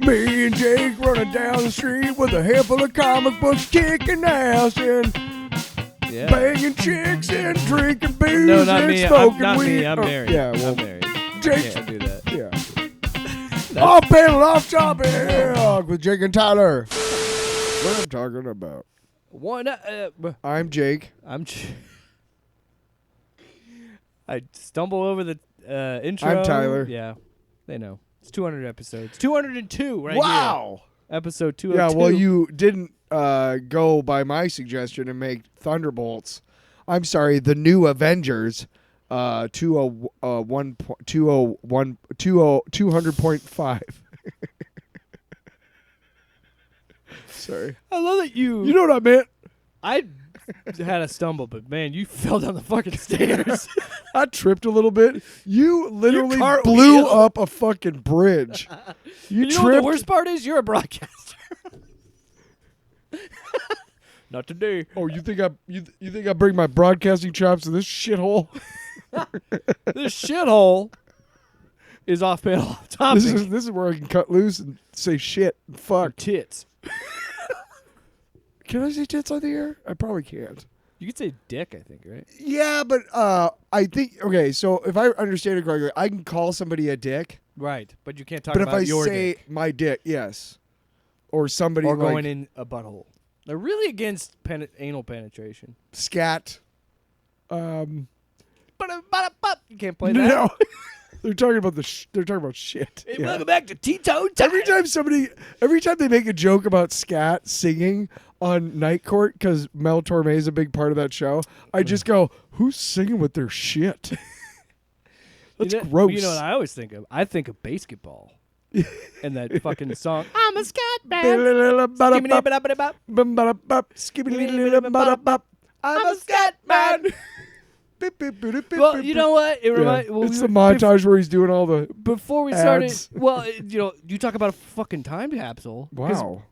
Me and Jake running down the street with a handful of comic books, kicking ass and banging chicks and drinking booze No, not and me. smoking Not weed. me. I'm married. Yeah, well, I'm married. Jake. Can't do that. Yeah. Off panel, off topic with Jake and Tyler. What I'm talking about. I'm Jake. I stumble over the intro. I'm Tyler. Yeah, they know. It's 200 episodes. 202 right here. Wow. Episode 202. Yeah, well, you didn't go by my suggestion and make Thunderbolts. I'm sorry, the new Avengers 200.5. Sorry. I love that you... You know what I meant? I had a stumble, but man, you fell down the fucking stairs. I tripped a little bit. You literally cartwheel. blew up a fucking bridge. You know tripped. what the worst part is? You're a broadcaster. Not today. Oh, you think I bring my broadcasting chops to this shithole? This shithole is off panel topic. This is where I can cut loose and say shit and fuck. Tits. Can I say tits on the air? I probably can't. You could say dick, I think, right? Yeah, but I think okay. So if I understand it correctly, I can call somebody a dick. Right, but you can't talk But about if I your say dick. my dick, yes, or somebody Or like going in a butthole. They're really against anal penetration. scat. You can't play that. No, they're talking about they're talking about shit. Hey, Yeah. welcome back to T-Tone time. Every time they make a joke about scat singing on Night Court, because Mel Torme is a big part of that show, I just go, "Who's singing with their shit?" That's gross. You know what I always think of? I think of basketball. And that fucking song. I'm a scat man. I'm a scat man. Well, you know what? It It's the montage where he's doing all the. Before we started, well, you talk about a fucking time capsule. Wow.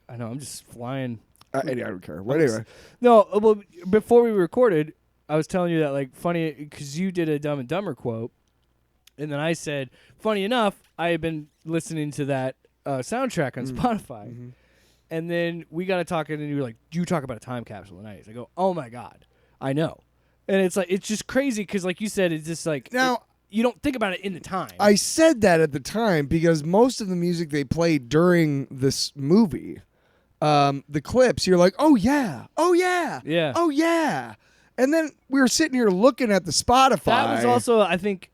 I know, I'm just flying. I don't care. Well, anyway. No, well, before we recorded, I was telling you that, like, funny, because you did a Dumb and Dumber quote, and then I said, funny enough, I had been listening to that soundtrack on Spotify, Mm-hmm. and then we got to talking, and you were like, you talk about a time capsule tonight. I go, oh my God, I know. And it's like, it's just crazy, because like you said, it's just like, now, you don't think about it in the time. I said that at the time because most of the music they played during this movie, the clips, you're like, oh yeah, oh yeah, Yeah. oh yeah. And then we were sitting here looking at the Spotify. That was also, I think,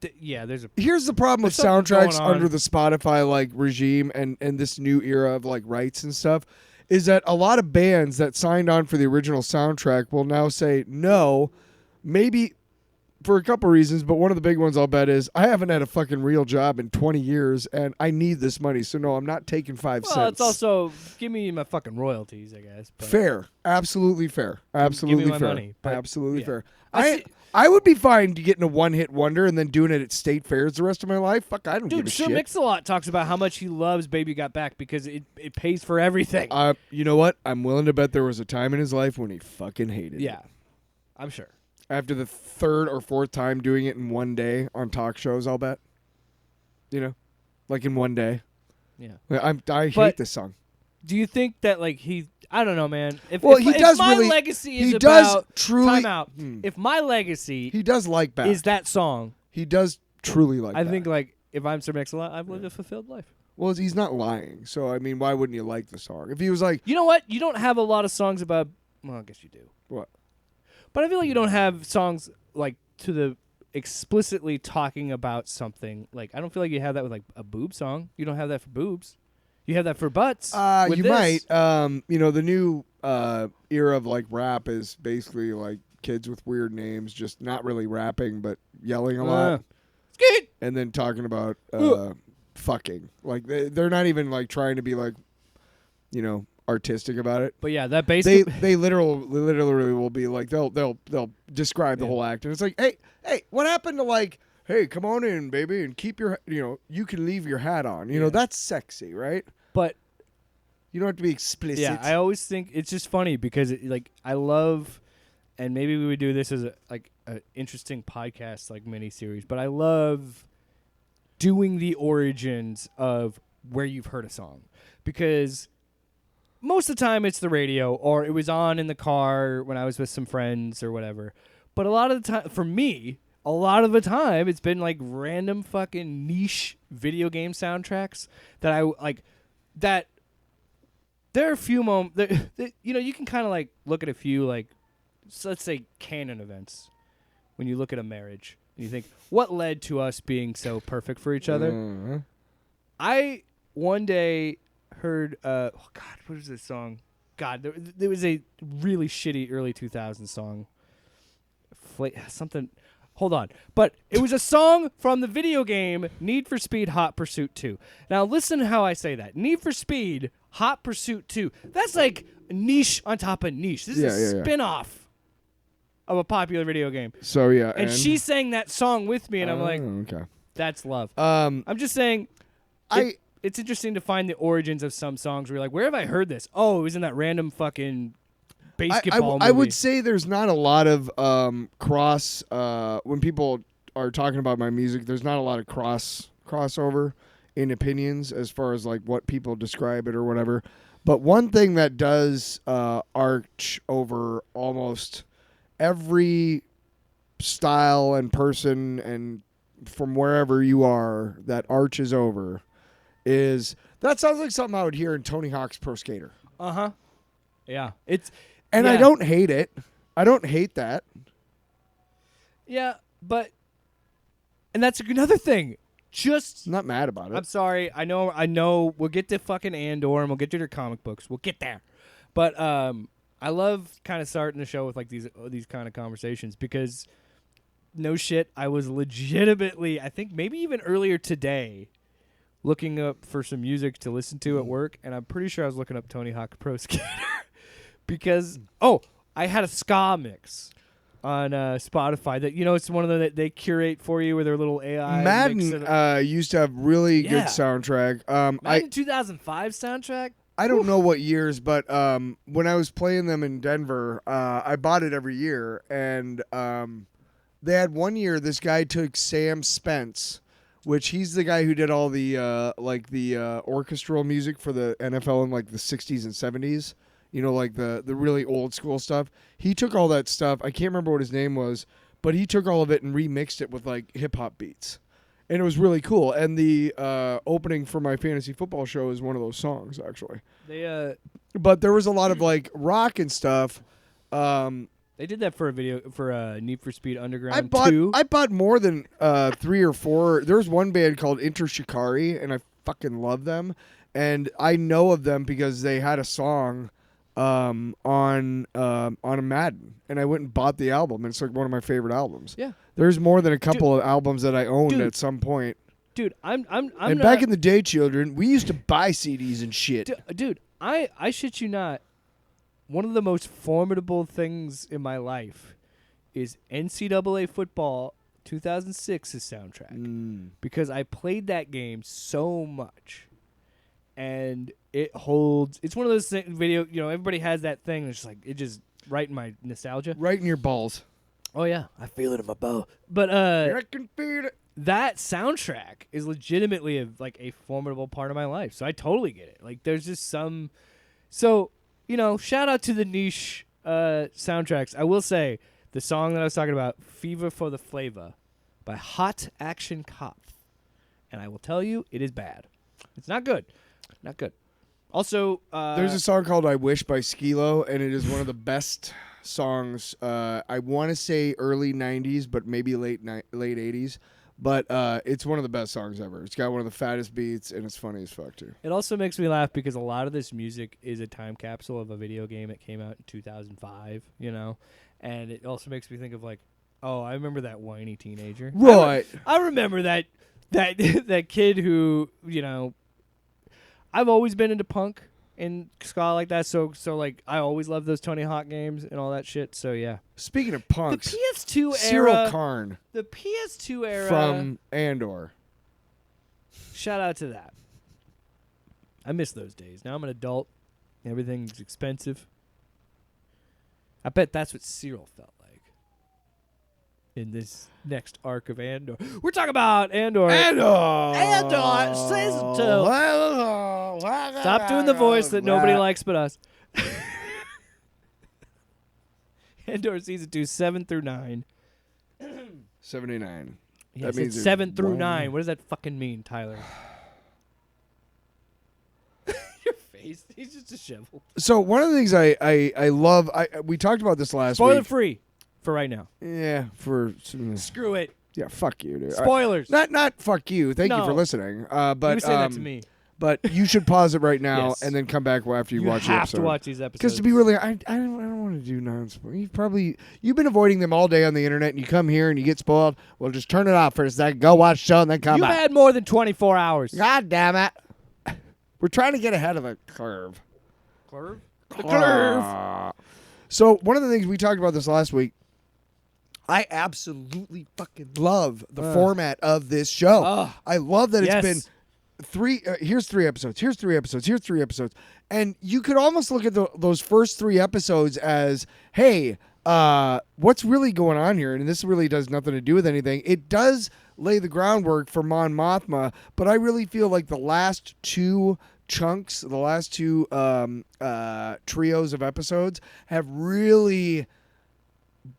there's a... Here's the problem with something soundtracks going on. under the Spotify like regime and this new era of like rights and stuff, is that a lot of bands that signed on for the original soundtrack will now say no, maybe for a couple reasons, but one of the big ones I'll bet is I haven't had a fucking real job in 20 years and I need this money, so no, I'm not taking 5 cents. Well, it's also, give me my fucking royalties, I guess. But fair. Absolutely fair. Absolutely give me my fair. money, but Absolutely yeah. fair. I I would be fine getting a one-hit wonder and then doing it at state fairs the rest of my life. Fuck, I don't give a Dude, Sir shit. Mix-a-Lot talks about how much he loves Baby Got Back because it pays for everything. You know what? I'm willing to bet there was a time in his life when he fucking hated it. Yeah, I'm sure. After the third or fourth time doing it in one day on talk shows, I'll bet. You know? Like in one day. Yeah. I hate this song. Do you think that, like, I don't know, man. If my legacy is he does about truly, time out, if my legacy he does like back. is that song, He does truly like I back. think, like, if I'm Sir Mix-a-Lot, I've lived a fulfilled life. Well, he's not lying. So, I mean, why wouldn't you like the song? If he was like... You know what? You don't have a lot of songs about... Well, I guess you do. What? But I feel like you don't have songs, like, to the explicitly talking about something. Like, I don't feel like you have that with, like, a boob song. You don't have that for boobs. You have that for butts. You might. The new era of, like, rap is basically, like, kids with weird names just not really rapping but yelling a lot. Skeet! And then talking about fucking. Like, they're not even, like, trying to be, like, artistic about it. But yeah, that basically they literally will be like they'll describe the whole act, and it's like, hey, what happened to like, hey, come on in, baby, and keep your you can leave your hat on. You know, that's sexy, right? But you don't have to be explicit. yeah, I always think it's just funny because I love, and maybe we would do this as an interesting podcast like mini series, but I love doing the origins of where you've heard a song, because most of the time it's the radio or it was on in the car when I was with some friends or whatever. But a lot of the time, for me, a lot of the time it's been like random fucking niche video game soundtracks that I like. That there are a few moments that you can kind of like look at a few like, so let's say canon events when you look at a marriage and you think what led to us being so perfect for each other. Mm-hmm. I one day heard oh god, what is this song? God, there was a really shitty early 2000s song. Something. Hold on. But it was a song from the video game Need for Speed Hot Pursuit 2. Now listen to how I say that. Need for Speed Hot Pursuit 2. That's like niche on top of niche. This is a spin-off of a popular video game. So yeah, and she sang that song with me, and I'm like, okay, that's love. I'm just saying, it's interesting to find the origins of some songs where you're like, where have I heard this? Oh, it was in that random fucking basketball movie. I would say there's not a lot of cross when people are talking about my music. There's not a lot of crossover in opinions as far as like what people describe it or whatever. But one thing that does arch over almost every style and person and from wherever you are that arches over is that sounds like something I would hear in Tony Hawk's Pro Skater. Uh-huh. Yeah. And I don't hate it. I don't hate that. Yeah, but and that's another thing. Just I'm not mad about it. I'm sorry. I know we'll get to fucking Andor and we'll get to your comic books. We'll get there. But I love kind of starting the show with like these kind of conversations because no shit, I was legitimately, I think maybe even earlier today, looking up for some music to listen to at work, and I'm pretty sure I was looking up Tony Hawk Pro Skater because I had a ska mix on Spotify that it's one of the that they curate for you with their little AI. Madden used to have really good soundtrack. Madden 2005 soundtrack. I don't know what years, but when I was playing them in Denver, I bought it every year, and they had one year. This guy took Sam Spence, which he's the guy who did all the orchestral music for the NFL in like the 60s and 70s. Like the really old school stuff. He took all that stuff. I can't remember what his name was, but he took all of it and remixed it with like hip hop beats. And it was really cool. And the opening for my fantasy football show is one of those songs, actually. But there was a lot of like rock and stuff. They did that for Need for Speed Underground 2. I bought more than 3 or 4. There was one band called Inter Shikari, and I fucking love them. And I know of them because they had a song on a Madden, and I went and bought the album, and it's like one of my favorite albums. Yeah. There's more than a couple of albums that I owned at some point. Dude, I'm back in the day, children, we used to buy CDs and shit. Dude, I shit you not. One of the most formidable things in my life is NCAA football 2006's soundtrack because I played that game so much, and it holds. It's one of those video. Everybody has that thing. That's just like it just right in my nostalgia, right in your balls. Oh yeah, I feel it in my ball. But I can feel it. That soundtrack is legitimately a formidable part of my life. So I totally get it. Like there's just some. So shout out to the niche soundtracks. I will say the song that I was talking about, "Fever for the Flavor," by Hot Action Cop, and I will tell you, it is bad. It's not good. Not good. Also, there's a song called "I Wish" by Skilo, and it is one of the best songs. I want to say early '90s, but maybe late '80s. But it's one of the best songs ever. It's got one of the fattest beats, and it's funny as fuck too. It also makes me laugh because a lot of this music is a time capsule of a video game that came out in 2005. And it also makes me think of like, oh, I remember that whiny teenager. Right. I remember that kid who I've always been into punk and ska like that, so like I always loved those Tony Hawk games and all that shit. So yeah. Speaking of punks, the PS2 era, Cyril Karn, the PS2 era from Andor. Shout out to that. I miss those days. Now I'm an adult. Everything's expensive. I bet that's what Cyril felt like in this next arc of Andor. We're talking about Andor. Andor Season 2. Stop doing the voice that nobody likes but us. Andor season 2, 7 through 9. 79. Yes, means it's there's 7 through one. 9. What does that fucking mean, Tyler? Your face. He's just disheveled. So one of the things I love, we talked about this last Spoiler week. free for right now. Yeah, for Screw it. yeah, fuck you, dude. Spoilers. Not fuck you. Thank you for No. listening. But You say that to me. But you should pause it right now Yes. and then come back after you watch the have episode. to watch these episodes. Because to be really, I don't want to do non-spoil. You've been avoiding them all day on the internet, and you come here and you get spoiled. Well, just turn it off for a second, go watch the show, and then come You've back. had more than 24 hours. God damn it! We're trying to get ahead of the curve. Curve? So one of the things we talked about this last week, I absolutely fucking love the format of this show. I love that it's been here's 3 episodes, here's 3 episodes, here's 3 episodes. And you could almost look at those first 3 episodes as, hey, what's really going on here? And this really does nothing to do with anything. It does lay the groundwork for Mon Mothma, but I really feel like the last 2 chunks, the last 2 trios of episodes have really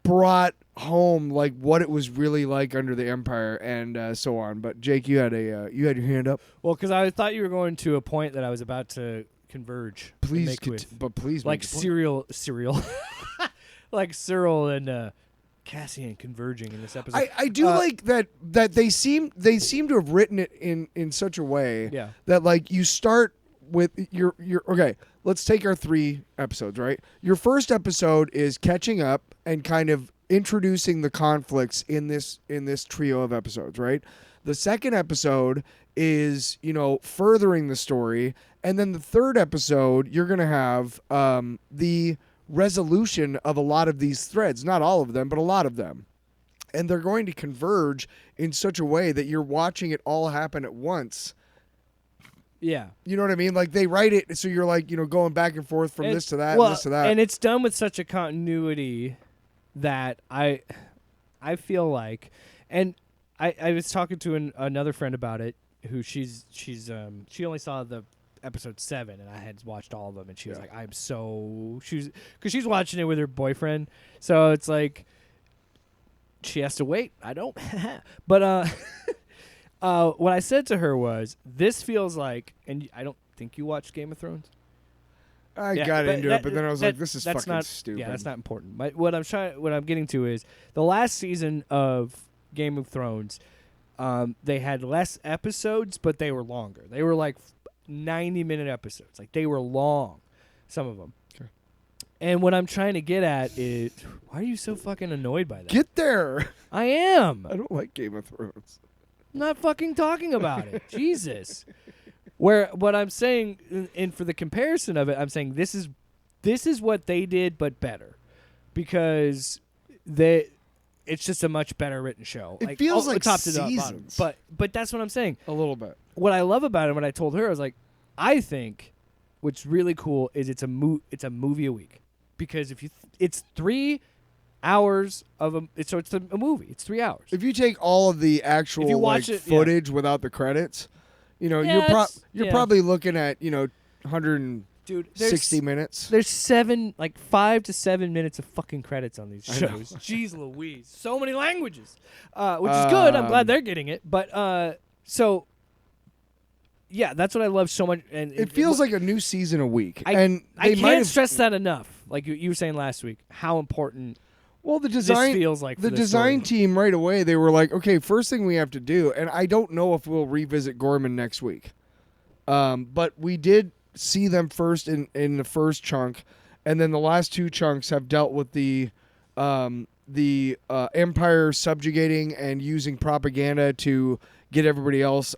brought home like what it was really like under the Empire and so on. But Jake, you had your hand up. Well, because I thought you were going to a point that I was about to converge. and Please, make with. but please, Like make the point. Cyril, like Cyril and Cassian converging in this episode. I do like that they seem to have written it in such a way Yeah. that like you start with your okay. Let's take our 3 episodes, right? Your first episode is catching up and kind of introducing the conflicts in this trio of episodes, right? The second episode is, furthering the story, and then the third episode you're going to have the resolution of a lot of these threads, not all of them, but a lot of them. And they're going to converge in such a way that you're watching it all happen at once. Yeah. You know what I mean? Like they write it so you're like, going back and forth from this to that and this to that. And it's done with such a continuity that I feel like, and I was talking to another friend about it who she only saw the episode 7 and I had watched all of them and she was like, because she's watching it with her boyfriend, so it's like she has to wait. I don't. But what I said to her was, this feels like, and I don't think you watched Game of Thrones. I got into it, but then I was like, this is fucking not, stupid. Yeah, that's not important. What I'm getting to is the last season of Game of Thrones, they had less episodes, but they were longer. They were like 90-minute episodes. Like they were long, some of them. Okay. And what I'm trying to get at is, why are you so fucking annoyed by that? Get there. I am. I don't like Game of Thrones. I'm not fucking talking about it. Jesus. What I'm saying, and for the comparison of it, I'm saying this is what they did, but better, because it's just a much better written show. It feels like top to seasons. bottom. But that's what I'm saying. A little bit. What I love about it, when I told her, I was like, I think what's really cool is it's a movie a week, because if it's 3 hours of it's a movie. It's 3 hours. If you take all of the actual footage without the credits, you're probably looking at 160 minutes. There's 5 to 7 minutes of fucking credits on these shows. Jeez Louise, so many languages, which is good. I'm glad they're getting it. But so yeah, that's what I love so much. And it feels like a new season a week. I can't stress that enough. Like you were saying last week, how important. Well, the design this feels like the design team right away. They were like, okay, first thing we have to do, and I don't know if we'll revisit Gorman next week, but we did see them first in the first chunk, and then the last 2 chunks have dealt with the Empire subjugating and using propaganda to get everybody else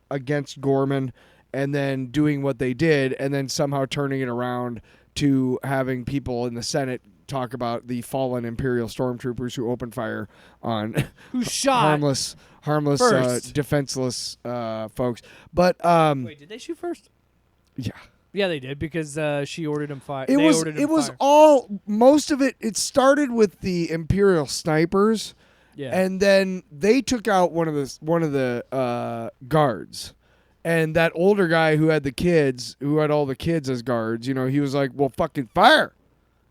against Gorman, and then doing what they did, and then somehow turning it around to having people in the Senate talk about the fallen Imperial stormtroopers who opened fire on who shot harmless defenseless folks. But wait, did they shoot first? Yeah, they did, because she ordered him fire. It was all most of it. It started with the Imperial snipers, and then they took out one of the guards, And that older guy who had all the kids as guards, he was like, well, fucking fire.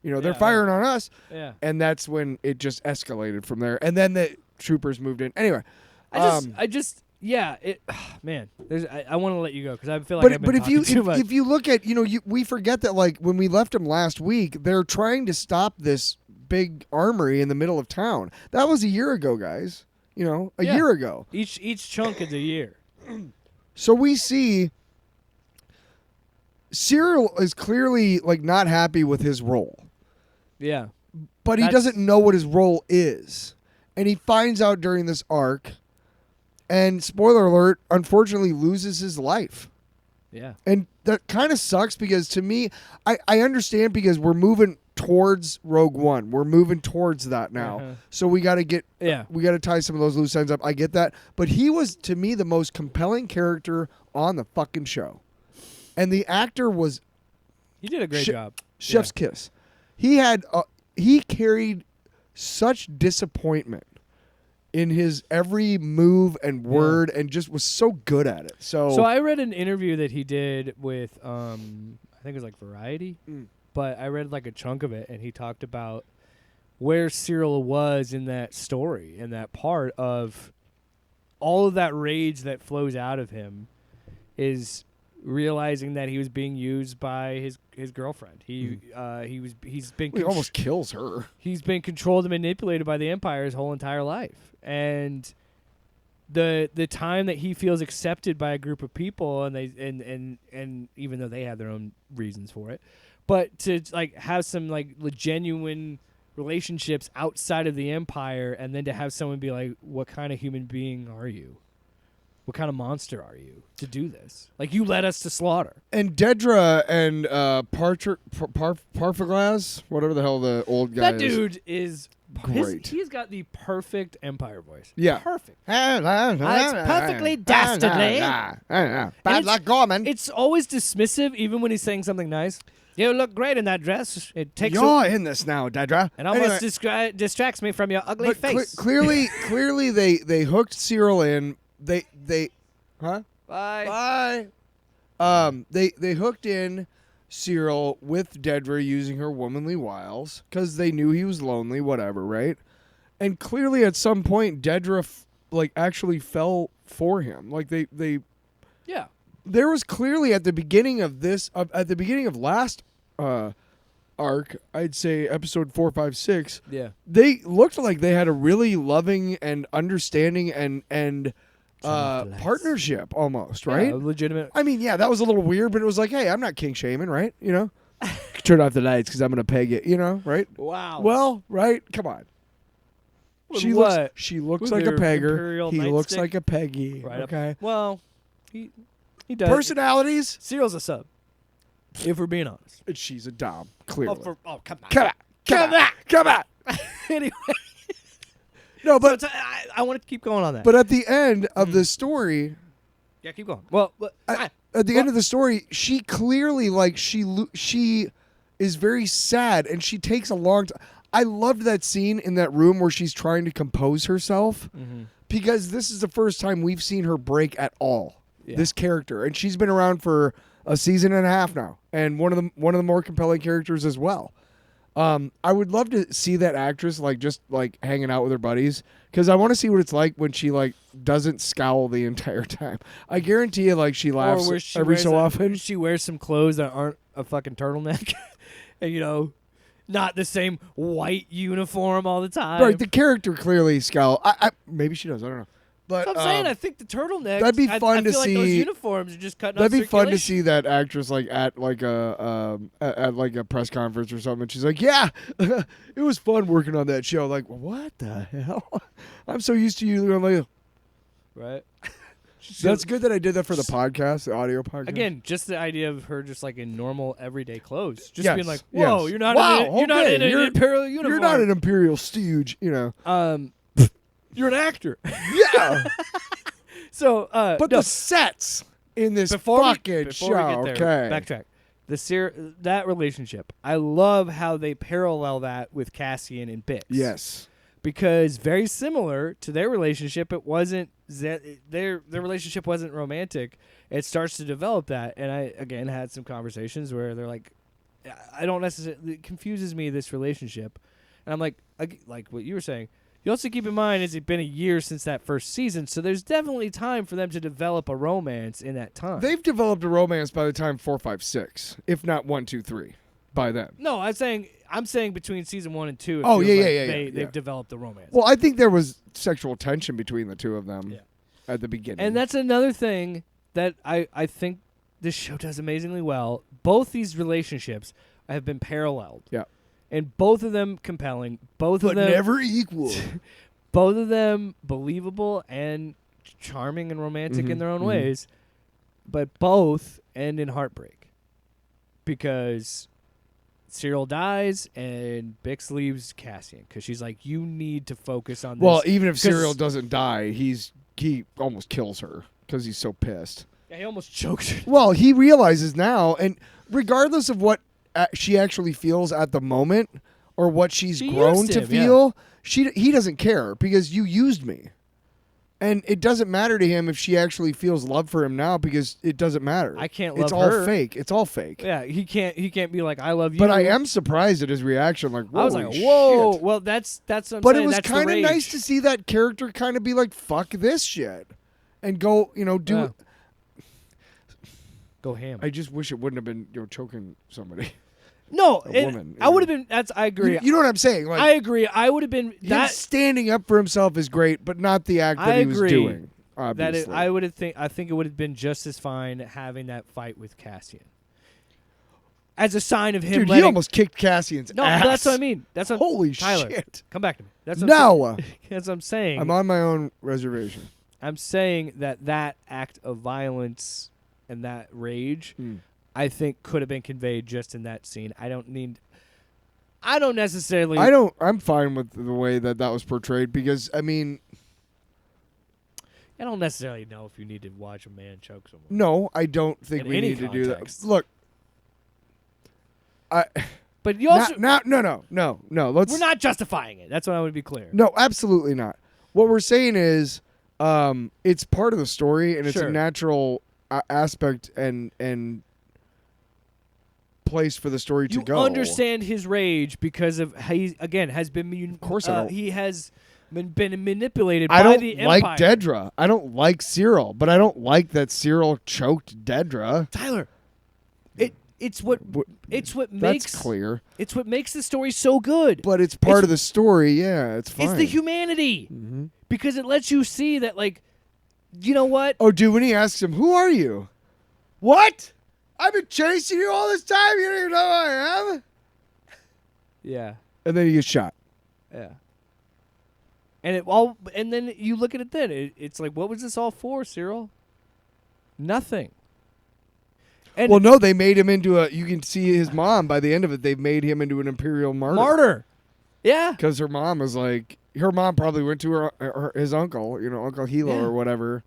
They're firing on us. Yeah. And that's when it just escalated from there. And then the troopers moved in. Anyway. Man, I want to let you go because I feel like I've been talking too much. If you look at, we forget that, like, when we left them last week, they're trying to stop this big armory in the middle of town. That was a year ago, guys. A year ago. Each chunk is a year. So we see Cyril is clearly, like, not happy with his role. Yeah. But he doesn't know what his role is. And he finds out during this arc, and spoiler alert, unfortunately loses his life. Yeah. And that kind of sucks because to me, I understand because we're moving towards Rogue One. We're moving towards that now. Uh-huh. So we got to tie some of those loose ends up. I get that. But he was, to me, the most compelling character on the fucking show. And the actor was... He did a great job. Chef's kiss. He carried such disappointment in his every move and word and just was so good at it. So I read an interview that he did with I think it was like Variety, but I read like a chunk of it, and he talked about where Cyril was in that story and that part of all of that rage that flows out of him is realizing that he was being used by his girlfriend. He almost kills her. He's been controlled and manipulated by the Empire his whole entire life, and the time that he feels accepted by a group of people, and they and even though they have their own reasons for it, but to like have some like genuine relationships outside of the Empire, and then to have someone be like, "What kind of human being are you? What kind of monster are you to do this? Like, you led us to slaughter." And Dedra and Parfaglas, whatever the hell the old guy is. That dude is great. He's got the perfect Empire voice. Yeah. Perfect. It's perfectly dastardly. Bad luck, Gorman. It's always dismissive, even when he's saying something nice. You look great in that dress. It takes You're in this now, Dedra. and almost distracts me from your ugly face. Clearly, they hooked Cyril in. They Bye. They hooked in Cyril with Dedra using her womanly wiles because they knew he was lonely, whatever, right? And clearly, at some point, Dedra actually fell for him. Like they. Yeah. There was clearly at the beginning of last arc, I'd say episode 4, 5, 6. Yeah. They looked like they had a really loving and understanding and partnership almost, right? Yeah, legitimate. I mean, yeah, that was a little weird, but it was like, hey, I'm not king shaming, right? Turn off the lights because I'm gonna peg it, right? Wow. Well, right? Come on. She looks like a pegger. He looks like a Peggy. Right. Okay. Well, he does. Personalities. Cyril's a sub. If we're being honest. And she's a dom. Clearly. Come on. Come on. Anyway. No, but so I want to keep going on that. But at the end of the story, yeah, keep going. Well, at the end of the story, she clearly she is very sad, and she takes a long time. I loved that scene in that room where she's trying to compose herself because this is the first time we've seen her break at all. Yeah. This character, and she's been around for a season and a half now, and one of the more compelling characters as well. I would love to see that actress just hanging out with her buddies because I want to see what it's like when she doesn't scowl the entire time. I guarantee you, she laughs every so often. She wears some clothes that aren't a fucking turtleneck, and not the same white uniform all the time. Right, the character clearly scowl. Maybe she does. I don't know. But I'm saying I think the turtleneck. That'd be fun to feel see. Like those uniforms are just cutting. That'd be fun to see that actress at a press conference or something. And she's like, "Yeah, it was fun working on that show." Like, what the hell? I'm so used to you. I'm like, right. That's good that I did that for the podcast, the audio podcast. Again, just the idea of her just in normal everyday clothes, just being like, "Whoa, you're not in an imperial uniform. You're not an imperial stooge, You're an actor." Yeah. So, but the sets in this fucking show. We get there, backtrack. That relationship, I love how they parallel that with Cassian and Bix. Yes. because very similar to their relationship, it wasn't their relationship wasn't romantic. It starts to develop that, and I again had some conversations where they're like, I don't necessarily, it confuses me, this relationship, and I'm like what you were saying. You also keep in mind, it's been a year since that first season, so there's definitely time for them to develop a romance in that time. They've developed a romance by the time 4, 5, 6, if not 1, 2, 3, by then. No, I'm saying between season 1 and 2. It Oh, feels yeah, like yeah, they've developed the romance. Well, I think there was sexual tension between the two of them at the beginning. And that's another thing that I think this show does amazingly well. Both these relationships have been paralleled. Yeah. And both of them compelling. Both but of them never equal. Both of them believable and charming and romantic in their own ways. But both end in heartbreak. Because Cyril dies and Bix leaves Cassian. Because she's like, you need to focus on this. Well, even if Cyril doesn't die, he almost kills her because he's so pissed. Yeah, he almost chokes her. Well, he realizes now, and regardless of what she actually feels at the moment or what she's grown to feel, he doesn't care because you used me. And it doesn't matter to him if she actually feels love for him now because it doesn't matter. I can't love It's her. all fake. It's all fake. Yeah, he can't be like, I love you. But I am surprised at his reaction. Like, I was like, holy whoa. shit. Well, that's what I'm But saying. it was That's the kind of rage. nice to see that character kind of be like, fuck this shit. And go, do Yeah. it. Go ham. I just wish it wouldn't have been, choking somebody. No, woman, I would have been. I agree. You know what I'm saying? Like, I agree. I would have been him standing up for himself is great, but not the act that he was doing. Obviously. I think it would have been just as fine having that fight with Cassian. As a sign of him Dude, he almost kicked Cassian's No, ass. but that's what I mean. That's what Holy Tyler, shit. come back to me. That's what No. That's what I'm saying. I'm on my own reservation. I'm saying that act of violence and that rage, I think, could have been conveyed just in that scene. I'm fine with the way that was portrayed because, I mean, I don't necessarily know if you need to watch a man choke someone. no, I don't think In we any need to do that. context. Look, But you also no. Let's. we're not justifying it. That's what I would be clear. No, absolutely not. What we're saying is, it's part of the story and it's Sure. a natural aspect and place for the story to You go. understand his rage because of he again has been. Of course I don't. He has been manipulated I by don't the like Empire. Dedra. I don't like Cyril, but I don't like that Cyril choked Dedra. Tyler, it's what That's makes clear. It's what makes the story so good. But it's part of the story. Yeah, it's fine. It's the humanity because it lets you see that, like, you know what? Oh, dude, when he asks him, "Who are you?" What? I've been chasing you all this time. You don't even know who I am. Yeah, And then he gets shot. yeah. And then you look at it. It's like, what was this all for, Cyril? Nothing. And Well, no, they made him into a. You can see his mom by the end of it. They've made him into an imperial martyr. Yeah. Because her mom was like, her mom probably went to his uncle, Uncle Hilo Yeah. or whatever.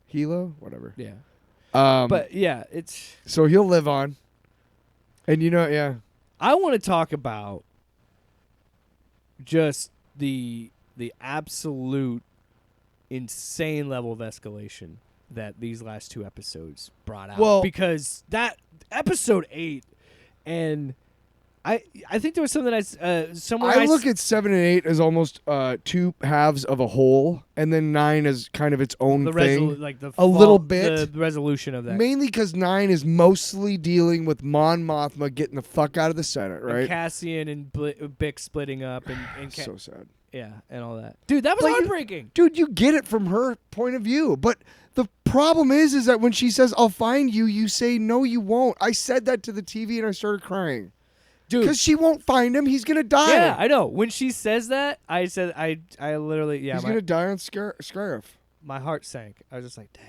Hilo, whatever. Yeah. But But yeah, it's. so he'll live on, and yeah. I want to talk about just the absolute insane level of escalation that these last two episodes brought out. Well- because that episode 8, and I think there was something I look at 7 and 8 as almost two halves of a whole, and then 9 is kind of its own the thing. a little bit. the resolution of that. Mainly because 9 is mostly dealing with Mon Mothma getting the fuck out of the Senate, right? And Cassian and Bix splitting up, and So sad. yeah, and all that. Dude, that was But heartbreaking. Dude, you get it from her point of view, but the problem is that when she says, "I'll find you," you say, "No, you won't." I said that to the TV and I started crying. Dude, Because she won't find him. He's going to die. yeah, I know. When she says that, I said, I literally, yeah, He's going to die on Scarif. my heart sank. I was just like, damn.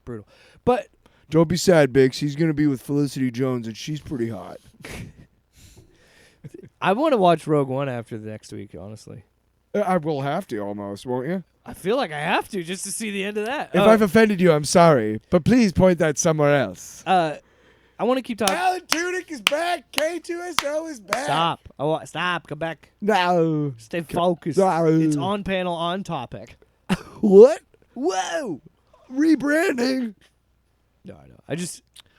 Brutal. But Don't be sad, Bix. He's going to be with Felicity Jones, and she's pretty hot. I want to watch Rogue One after the next week, honestly. I will have to almost, won't you? I feel like I have to just to see the end of that. If I've offended you, I'm sorry. But please point that somewhere else. I want to keep talking. Alan Tudyk is back. K2SO is back. Stop. Stop. Come back. No. Stay focused. No. It's on panel, on topic. What? Whoa. Rebranding. No, I know.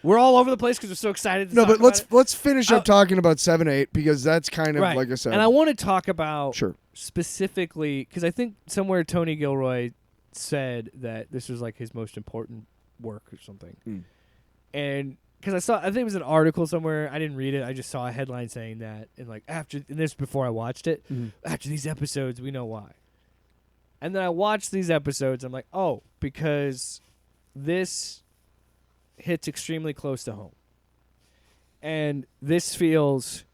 We're all over the place because we're so excited to No, talk but about it. let's finish up talking about 7-8 because that's kind of Right. like I said. And I want to talk about Sure. specifically because I think somewhere Tony Gilroy said that this was like his most important work or something. Mm. And because I think it was an article somewhere. I didn't read it. I just saw a headline saying that. And like and this before I watched it. Mhm. After these episodes, we know why. And then I watched these episodes. I'm like, oh, because this hits extremely close to home. And this feels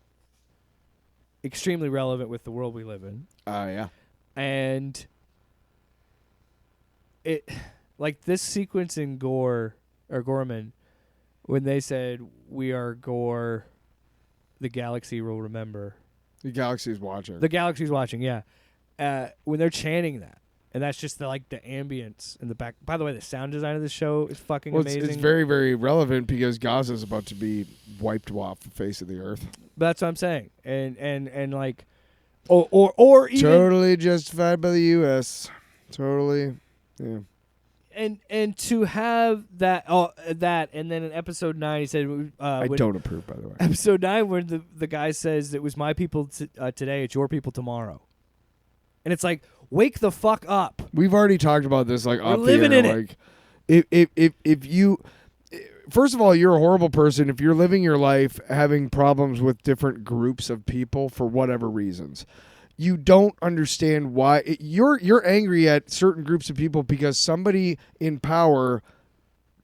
extremely relevant with the world we live in. Yeah. And it, like this sequence in Gorman, when they said, "We are Gore, the galaxy will remember." The galaxy's watching. The galaxy's watching, yeah. When they're chanting that, and that's just the ambience in the back. By the way, the sound design of the show is fucking amazing. It's very, very relevant because Gaza's about to be wiped off the face of the earth. But that's what I'm saying, and like, or even Totally justified by the U.S. Totally, yeah. And to have that and then in episode 9 he said I don't approve, by the way. episode 9 where the guy says it was my people today, it's your people tomorrow, and it's like, wake the fuck up. We've already talked about this, like, We're off living the air. in Like, if you, first of all, you're a horrible person if you're living your life having problems with different groups of people for whatever reasons. You don't understand why you're angry at certain groups of people because somebody in power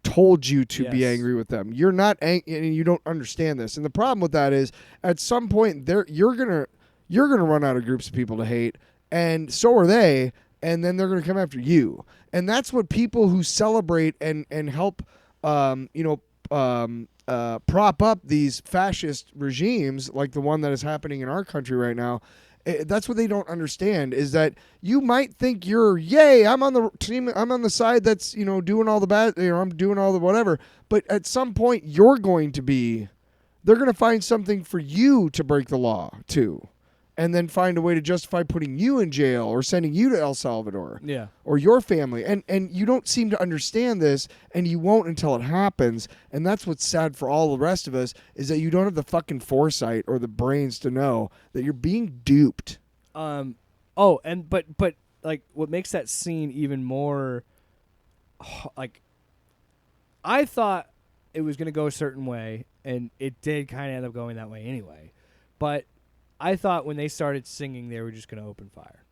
told you to be Yes. angry with them. You're not angry, and you don't understand this. And the problem with that is, at some point, you're gonna run out of groups of people to hate, and so are they. And then they're gonna come after you. And that's what people who celebrate and help, prop up these fascist regimes like the one that is happening in our country right now. That's what they don't understand, is that you might think you're, yay, I'm on the team, I'm on the side that's, doing all the bad, I'm doing all the whatever. But at some point, they're going to find something for you to break the law too, and then find a way to justify putting you in jail or sending you to El Salvador. Yeah. Or your family. And you don't seem to understand this, and you won't until it happens. And that's what's sad for all the rest of us, is that you don't have the fucking foresight or the brains to know that you're being duped. But like what makes that scene even more like, I thought it was going to go a certain way, and it did kind of end up going that way anyway. But I thought when they started singing, they were just going to open fire.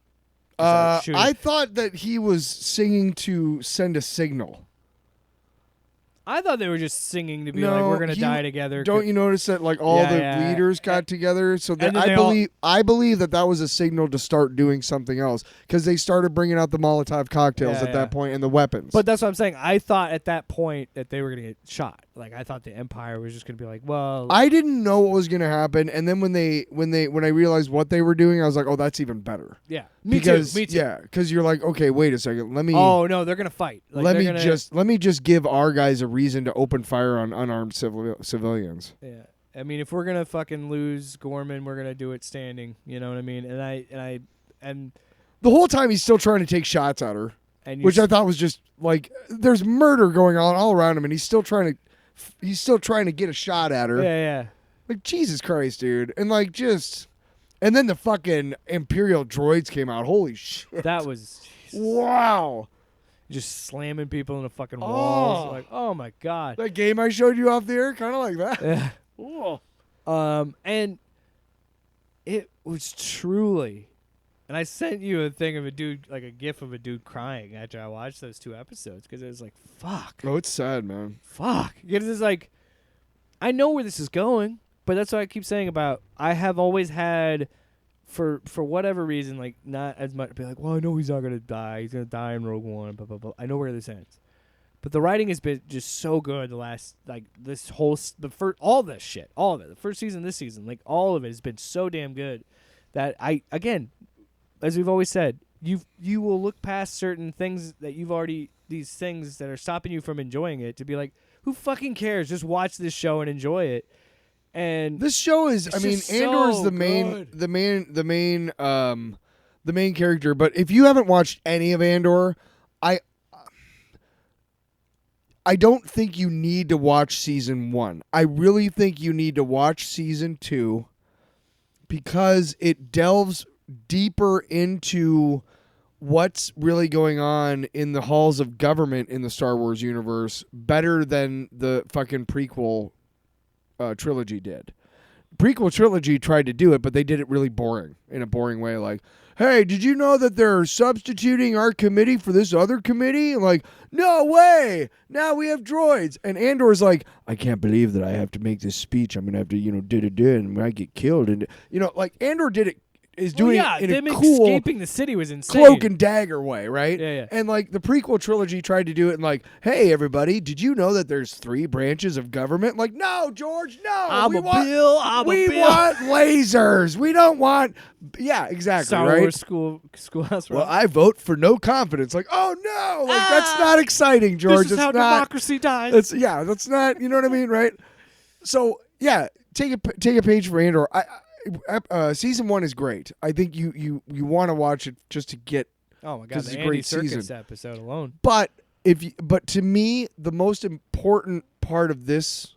I thought that he was singing to send a signal. I thought they were just singing to be like, we're going to die together. Don't you notice that like all the leaders got together? So that I believe that was a signal to start doing something else, because they started bringing out the Molotov cocktails at that point and the weapons. But that's what I'm saying. I thought at that point that they were going to get shot. Like, I thought the Empire was just going to be like, well, I didn't know what was going to happen, and then when I realized what they were doing, I was like, oh, that's even better. Yeah, me too. Yeah, because you're like, okay, wait a second, let me. Oh no, they're going to fight. Like, let me just give our guys a reason to open fire on unarmed civilians. Yeah, I mean, if we're gonna fucking lose Gorman, we're gonna do it standing. You know what I mean? And the whole time he's still trying to take shots at her, which I thought was just like, there's murder going on all around him, and he's still trying to get a shot at her. Yeah. Like, Jesus Christ, dude, and like and then the fucking Imperial droids came out. Holy shit! That was wow. Just slamming people in the fucking walls. Like, oh my god. That game I showed you off the air, kind of like that. Yeah. Oh. And it was truly, and I sent you a thing of a dude, like a gif of a dude crying after I watched those 2 episodes, because it was like, fuck. Oh, it's sad, man. Fuck. Because it's like, I know where this is going, but that's what I keep saying about, I have always had, for whatever reason, like, not as much, be like, well, I know he's not going to die. He's going to die in Rogue One, blah, blah, blah. I know where this ends. But the writing has been just so good the last, like, this whole, all this shit, all of it, the first season, this season, like, all of it has been so damn good that again, as we've always said, you will look past certain things that you've already these things that are stopping you from enjoying it to be like, who fucking cares? Just watch this show and enjoy it. And this show is, I mean, just Andor is so the main, good. the main character. But if you haven't watched any of Andor, I don't think you need to watch season 1. I really think you need to watch season 2 because it delves deeper into what's really going on in the halls of government in the Star Wars universe better than the fucking prequel trilogy did. Prequel trilogy tried to do it, but they did it really boring, in a boring way. Like, hey, did you know that they're substituting our committee for this other committee? Like, no way! Now we have droids. And Andor's like, I can't believe that I have to make this speech. I'm going to have to, and when I get killed. And, like, Andor did it, is doing it in them a cool escaping the city was insane. cloak and dagger way, right? Yeah. And like the prequel trilogy tried to do it in like, hey everybody, did you know that there's 3 branches of government? Like, no, George, no. we want lasers. We don't want exactly, Star right? Wars schoolhouse. Well, I vote for no confidence. Like, oh no, like that's not exciting, George. This is how not, democracy dies. That's not, you know what I mean, right? So yeah, take a page for Andor. Season 1 is great. I think you want to watch it just to get. Oh my god, 'cause the it's a Andy great Serkis season. episode alone. But to me, the most important part of this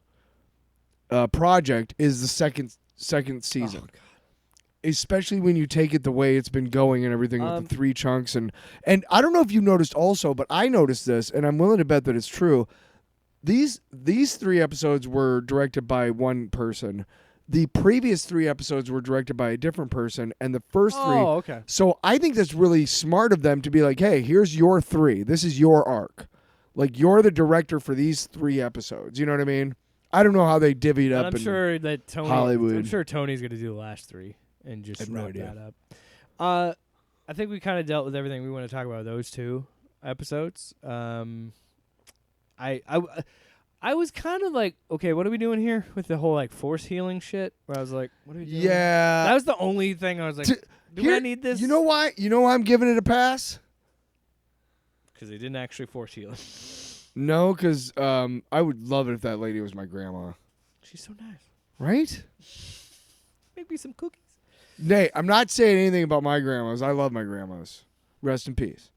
project is the second season. Oh, God. Especially when you take it the way it's been going and everything with the 3 chunks and I don't know if you noticed also, but I noticed this, and I'm willing to bet that it's true. These 3 episodes were directed by one person. The previous 3 episodes were directed by a different person, and the first 3. Oh, okay. So I think that's really smart of them to be like, hey, here's your 3. This is your arc. Like, you're the director for these 3 episodes. You know what I mean? I don't know how they divvied up I'm in sure that Tony. Hollywood. I'm sure Tony's going to do the last 3 and just I have no wrap idea. that up. I think we kind of dealt with everything we want to talk about those 2 episodes. I was kind of like, okay, what are we doing here with the whole like force healing shit? Where I was like, what are we doing? Yeah. That was the only thing I was like, do I need this? You know why? You know why I'm giving it a pass? Because they didn't actually force heal. No, because I would love it if that lady was my grandma. She's so nice. Right? Make me some cookies. Nay, I'm not saying anything about my grandmas. I love my grandmas. Rest in peace.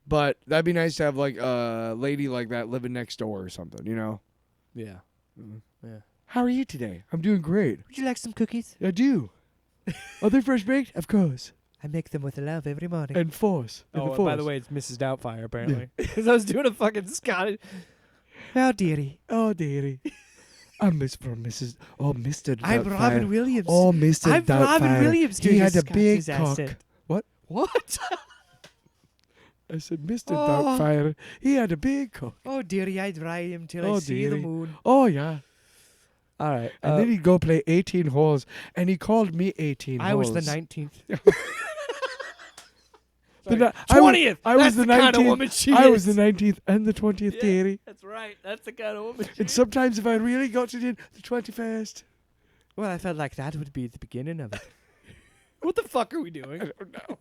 But that'd be nice to have like a lady like that living next door or something, you know? Yeah. Yeah. How are you today? I'm doing great. Would you like some cookies? I do. Are they fresh baked? Of course. I make them with love every morning. And force. Oh, and by the way, it's Mrs. Doubtfire, apparently. Because I was doing a fucking Scottish. Oh, dearie. Oh, dearie. I'm Miss from Mrs. Oh, Mr. Doubtfire. I'm Robin Williams. Oh, Mr. I'm Doubtfire. Robin Williams doing He had a a big Scottish cock. accent. What? I said, Mr. Oh. Doubtfire. He had a big cock. Oh, dearie, I'd ride him till Oh, I see the dearie. moon. Oh, yeah. All right. And then he'd go play 18 holes, and he called me 18 I holes. was the 19th. The ni- 20th. I was That's the the kind of 19th. woman she I is. was the 19th and the 20th, Yeah, dearie. that's right. That's the kind of woman she And is. sometimes if I really got it in, the 21st. Well, I felt like that would be the beginning of it. What the fuck are we doing? I don't know.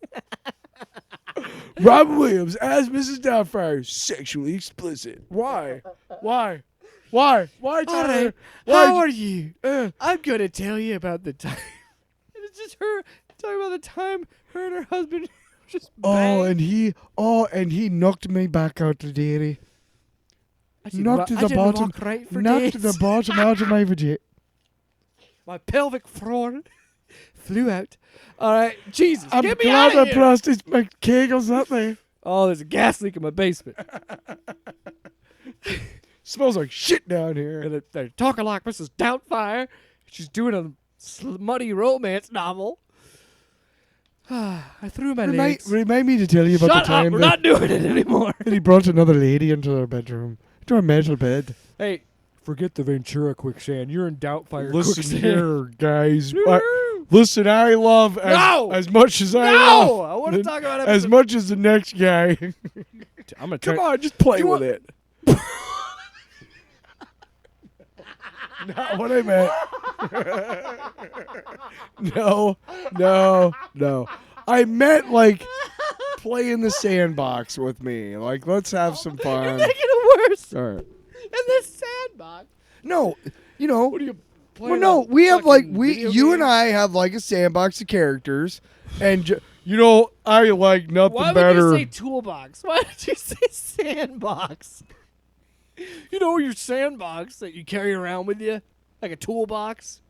Robin Williams as Mrs. Doubtfire, sexually explicit. Why? Why? Why? Why, All Tyler? right. Why? How are you? Uh, I'm going to tell you about the time. It's just her talking about the time her and her husband just oh, banged. and he knocked me back out the dairy. I didn't Knocked wa- to I the didn't bottom. walk right for Knocked days. the bottom out of my vagina. My pelvic floor flew out. All right, Jesus, I'm get me glad out I of here. processed my kegels that way. Oh, there's a gas leak in my basement. Smells like shit down here. And they're talking like Mrs. Doubtfire. She's doing a smutty romance novel. I threw my Remind, legs. remind me to tell you about Shut the up, time we're that, not doing it anymore. that he brought another lady into our bedroom, into our metal bed. Hey, forget the Ventura quicksand. You're in Doubtfire Listen quicksand. here, guys. Woo-hoo. Listen, I love No! as much as I No, love I want to talk about as episode. much as the next guy. I'm gonna Come turn. on, just play Do you with it. Not what I meant. no. I meant like play in the sandbox with me. Like, let's have some fun. Making it worse. All right. In the sandbox. No, you know. What are you playing? Well, no, we have like you and games? I have like a sandbox of characters, and I like nothing Why better. would you say toolbox? Why did you say sandbox? You know your sandbox that you carry around with you, like a toolbox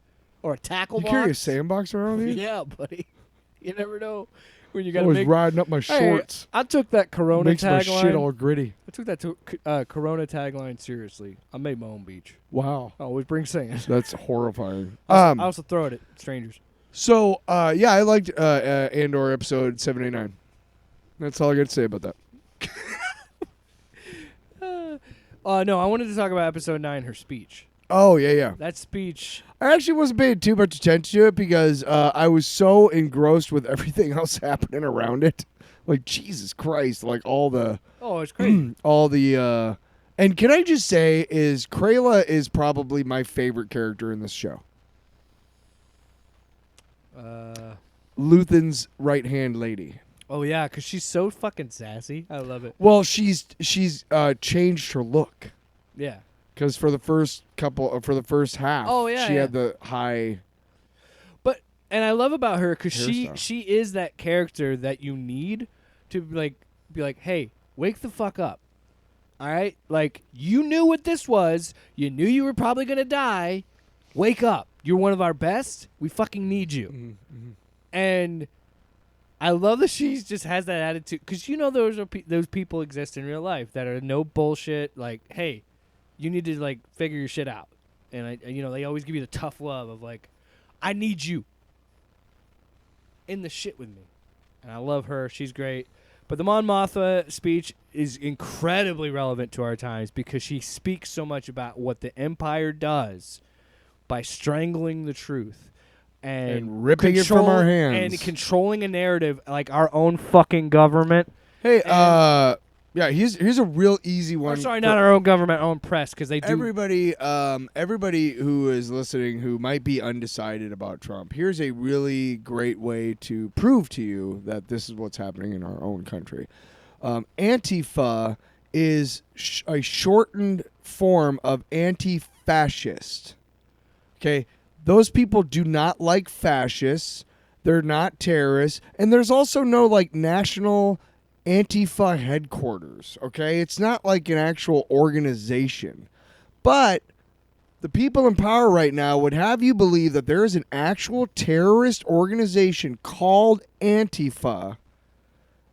or a tackle You box. carry a sandbox around with you? Yeah, buddy. You never know when you I got to was make. riding up my Hey, shorts. I took that Corona Makes my shit tagline. all gritty. I took that Corona tagline seriously. I made my own beach. Wow, I always bring sand. that's horrifying. I also throw it at strangers. So yeah, I liked Andor episode 789. That's all I got to say about that. No, I wanted to talk about episode 9, her speech. Oh yeah. That speech. I actually wasn't paying too much attention to it because I was so engrossed with everything else happening around it. Like, Jesus Christ, like all the Oh, it's crazy. and can I just say is Krayla is probably my favorite character in this show. Luthen's right-hand lady. Oh yeah, because she's so fucking sassy. I love it. Well, she's changed her look. Yeah. Because for the first half, Oh, yeah, she yeah. had the high. And I love about her because Hairstyle. she is that character that you need to be like, hey, wake the fuck up. All right? Like, you knew what this was. You knew you were probably going to die. Wake up. You're one of our best. We fucking need you. Mm-hmm. And I love that she just has that attitude because those people exist in real life that are no bullshit. Like, hey, you need to like figure your shit out, and they always give you the tough love of like, I need you in the shit with me, and I love her. She's great. But the Mon Mothma speech is incredibly relevant to our times because she speaks so much about what the Empire does by strangling the truth and ripping it from our hands. and controlling a narrative like our own fucking government. Hey, yeah, here's a real easy one. Or sorry, not our own government, our own press, because they do. Everybody who is listening who might be undecided about Trump, here's a really great way to prove to you that this is what's happening in our own country. Antifa is a shortened form of anti-fascist. Okay, those people do not like fascists. They're not terrorists, and there's also no like national Antifa headquarters, okay? It's not like an actual organization. But the people in power right now would have you believe that there is an actual terrorist organization called Antifa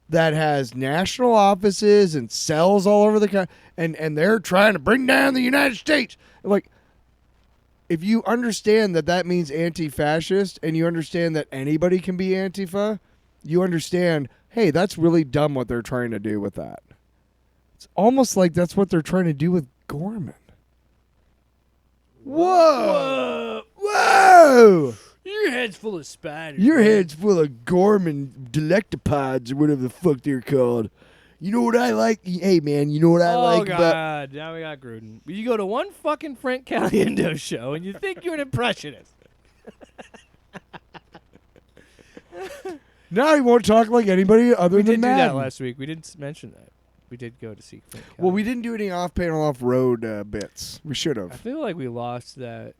that has national offices and cells all over the country, and they're trying to bring down the United States. Like, if you understand that means anti-fascist and you understand that anybody can be Antifa, you understand, hey, that's really dumb what they're trying to do with that. It's almost like that's what they're trying to do with Gorman. Whoa! Whoa! Your head's full of spiders. Your man. head's full of Gorman delectopods or whatever the fuck they're called. You know what I like? Hey, man, you know what I like about... God, now we got Gruden. You go to one fucking Frank Caliendo show and you think you're an impressionist. Now he won't talk like anybody other We than did do Madden. that last week. We didn't mention that. We did go to see Frank Caliendo. Well, we didn't do any off-panel, off-road bits. We should I have. feel like we lost that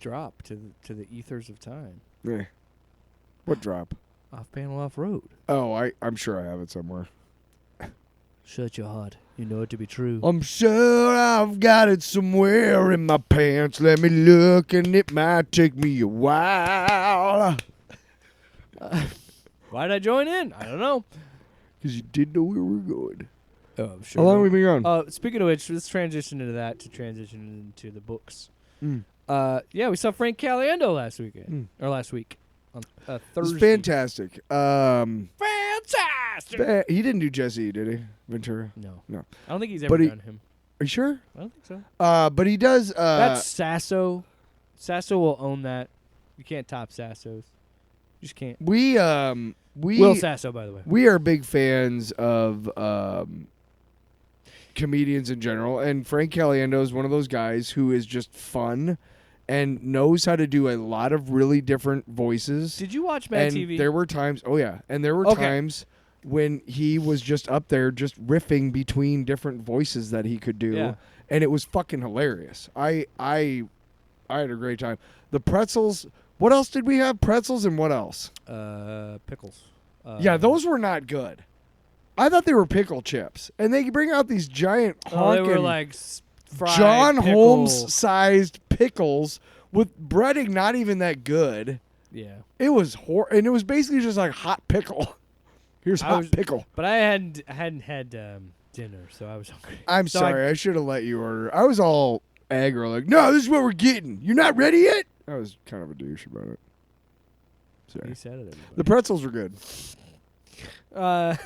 drop to the ethers of time. Yeah. What drop? Off panel, off road. Oh, I'm sure I have it somewhere. Shut your heart. You know it to be true. I'm sure I've got it somewhere in my pants. Let me look, and it might take me a while. Why did I join in? I don't know. Because you didn't know where we were going. Oh, I'm sure. How long have we been gone? Speaking of which, let's transition into that to transition into the books. Mm. Yeah, we saw Frank Caliendo last weekend. Or last week. On It Thursday. was fantastic. Fantastic! He didn't do Jesse, did he? Ventura? No. No. I don't think he's ever But he- done him. Are you sure? I don't think so. But he does... That's Sasso. Sasso will own that. You can't top Sassos. You just can't. we Will Sasso, by the way. we are big fans of comedians in general, and Frank Caliendo is one of those guys who is just fun and knows how to do a lot of really different voices. Did you watch Mad and TV? there were times, and there were Okay. times when he was just up there just riffing between different voices that he could do. Yeah. And it was fucking hilarious. I had a great time. The pretzels, what else did we have? Pretzels and what else? Pickles. Yeah, those were not good. I thought they were pickle chips. And they bring out these giant Oh, they honking were like fried John pickle. Holmes sized pickles with breading not even that good. Yeah. It was and it was basically just like hot pickle. Here's hot pickle. But I hadn't had dinner, so I was hungry. I'm So sorry. I should have let you order. I was all aggro, like, no, this is what we're getting. You're not ready yet? I was kind of a douche about it. Sorry. You said it. The pretzels were good. Let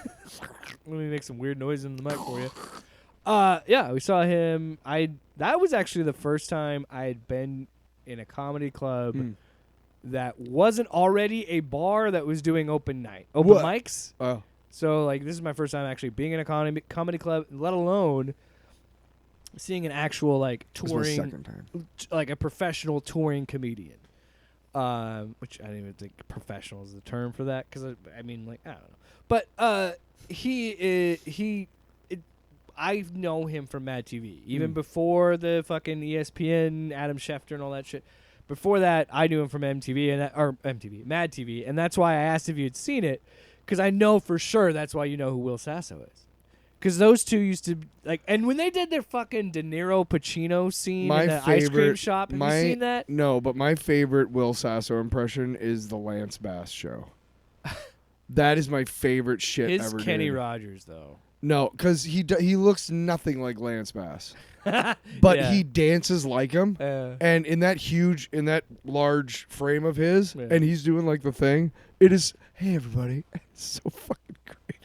me make some weird noise in the mic for you. Yeah, we saw him. That was actually the first time I had been in a comedy club that wasn't already a bar that was doing open What? mics. Oh. So like this is my first time actually being in a comedy club, let alone seeing an actual like This was touring, second time. like a professional touring comedian. Which I don't even think professional is the term for that because I mean like I don't know, but I know him from Mad TV even before the fucking ESPN Adam Schefter and all that shit. Before that, I knew him from Mad TV, and that's why I asked if you had seen it because I know for sure that's why you know who Will Sasso is. Because those two used to like, and when they did their fucking De Niro Pacino scene in the ice cream shop, have you seen that? No, but my favorite Will Sasso impression is the Lance Bass show. That is my favorite shit His ever. Kenny did. Rogers though. No, because he looks nothing like Lance Bass, but Yeah. he dances like him. And in that large frame of his, and he's doing like the thing. It is, hey everybody, it's so fucking great.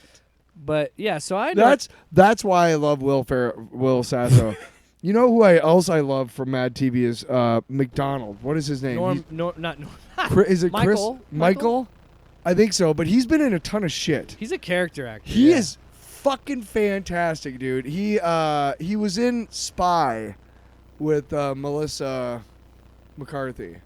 But yeah, so I know That's why I love Will Sasso. You know who else I love from Mad TV is McDonald. What is his name? not Norm. Is it Michael. Chris? Michael? I think so, but he's been in a ton of shit. He's a character actor. He is fucking fantastic, dude. He was in Spy with Melissa McCarthy.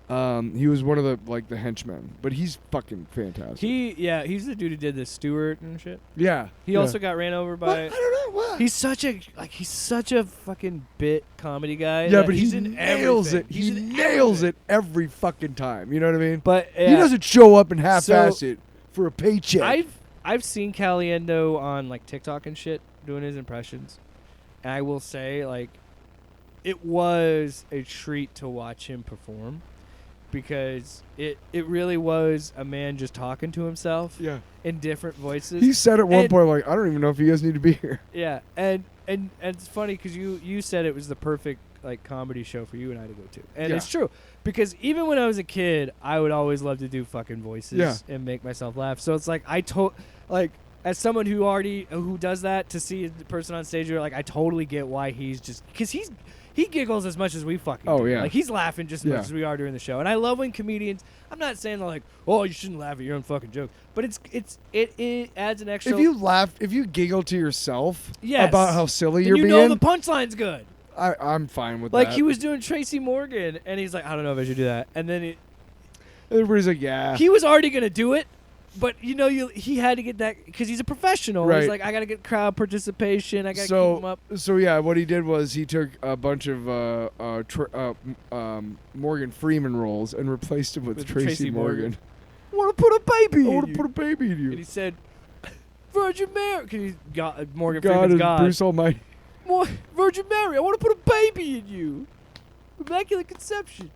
He was one of the henchmen, but he's fucking fantastic. He's the dude who did the Stewart and shit. Yeah. He also got ran over by. I don't know what. He's such a fucking bit comedy guy. Yeah, that but he's he in nails everything. it. He's He in nails everything. it every fucking time. You know what I mean? But He doesn't show up and half-ass it for a paycheck. I've seen Caliendo on like TikTok and shit doing his impressions, and I will say like, it was a treat to watch him perform. Because it really was a man just talking to himself in different voices. He said at one point, like, I don't even know if you guys need to be here. Yeah, and it's funny because you said it was the perfect like comedy show for you and I to go to, and it's true because even when I was a kid, I would always love to do fucking voices and make myself laugh. So it's like as someone who does that, to see the person on stage, you're like, I totally get why he's just because he giggles as much as we fucking do. Yeah. Like, he's laughing just as much as we are during the show. And I love when comedians, I'm not saying they're like, oh, you shouldn't laugh at your own fucking joke. But it adds an extra. If you giggle to yourself Yes. about how silly then you're you being, know the punchline's good. I'm fine with Like, that. he was doing Tracy Morgan, and he's like, I don't know if I should do that. And then Everybody's like, yeah. he was already going to do it. But, he had to get that because he's a professional. Right. He's like, I got to get crowd participation. I got to keep him up. So, yeah, what he did was he took a bunch of Morgan Freeman roles and replaced him with Tracy Morgan. I want to put a baby I in want to you. put a baby in And you. he said, Virgin Mary. Because he's Morgan God Freeman's and God. Bruce Almighty. Virgin Mary, I want to put a baby in you. Immaculate conception.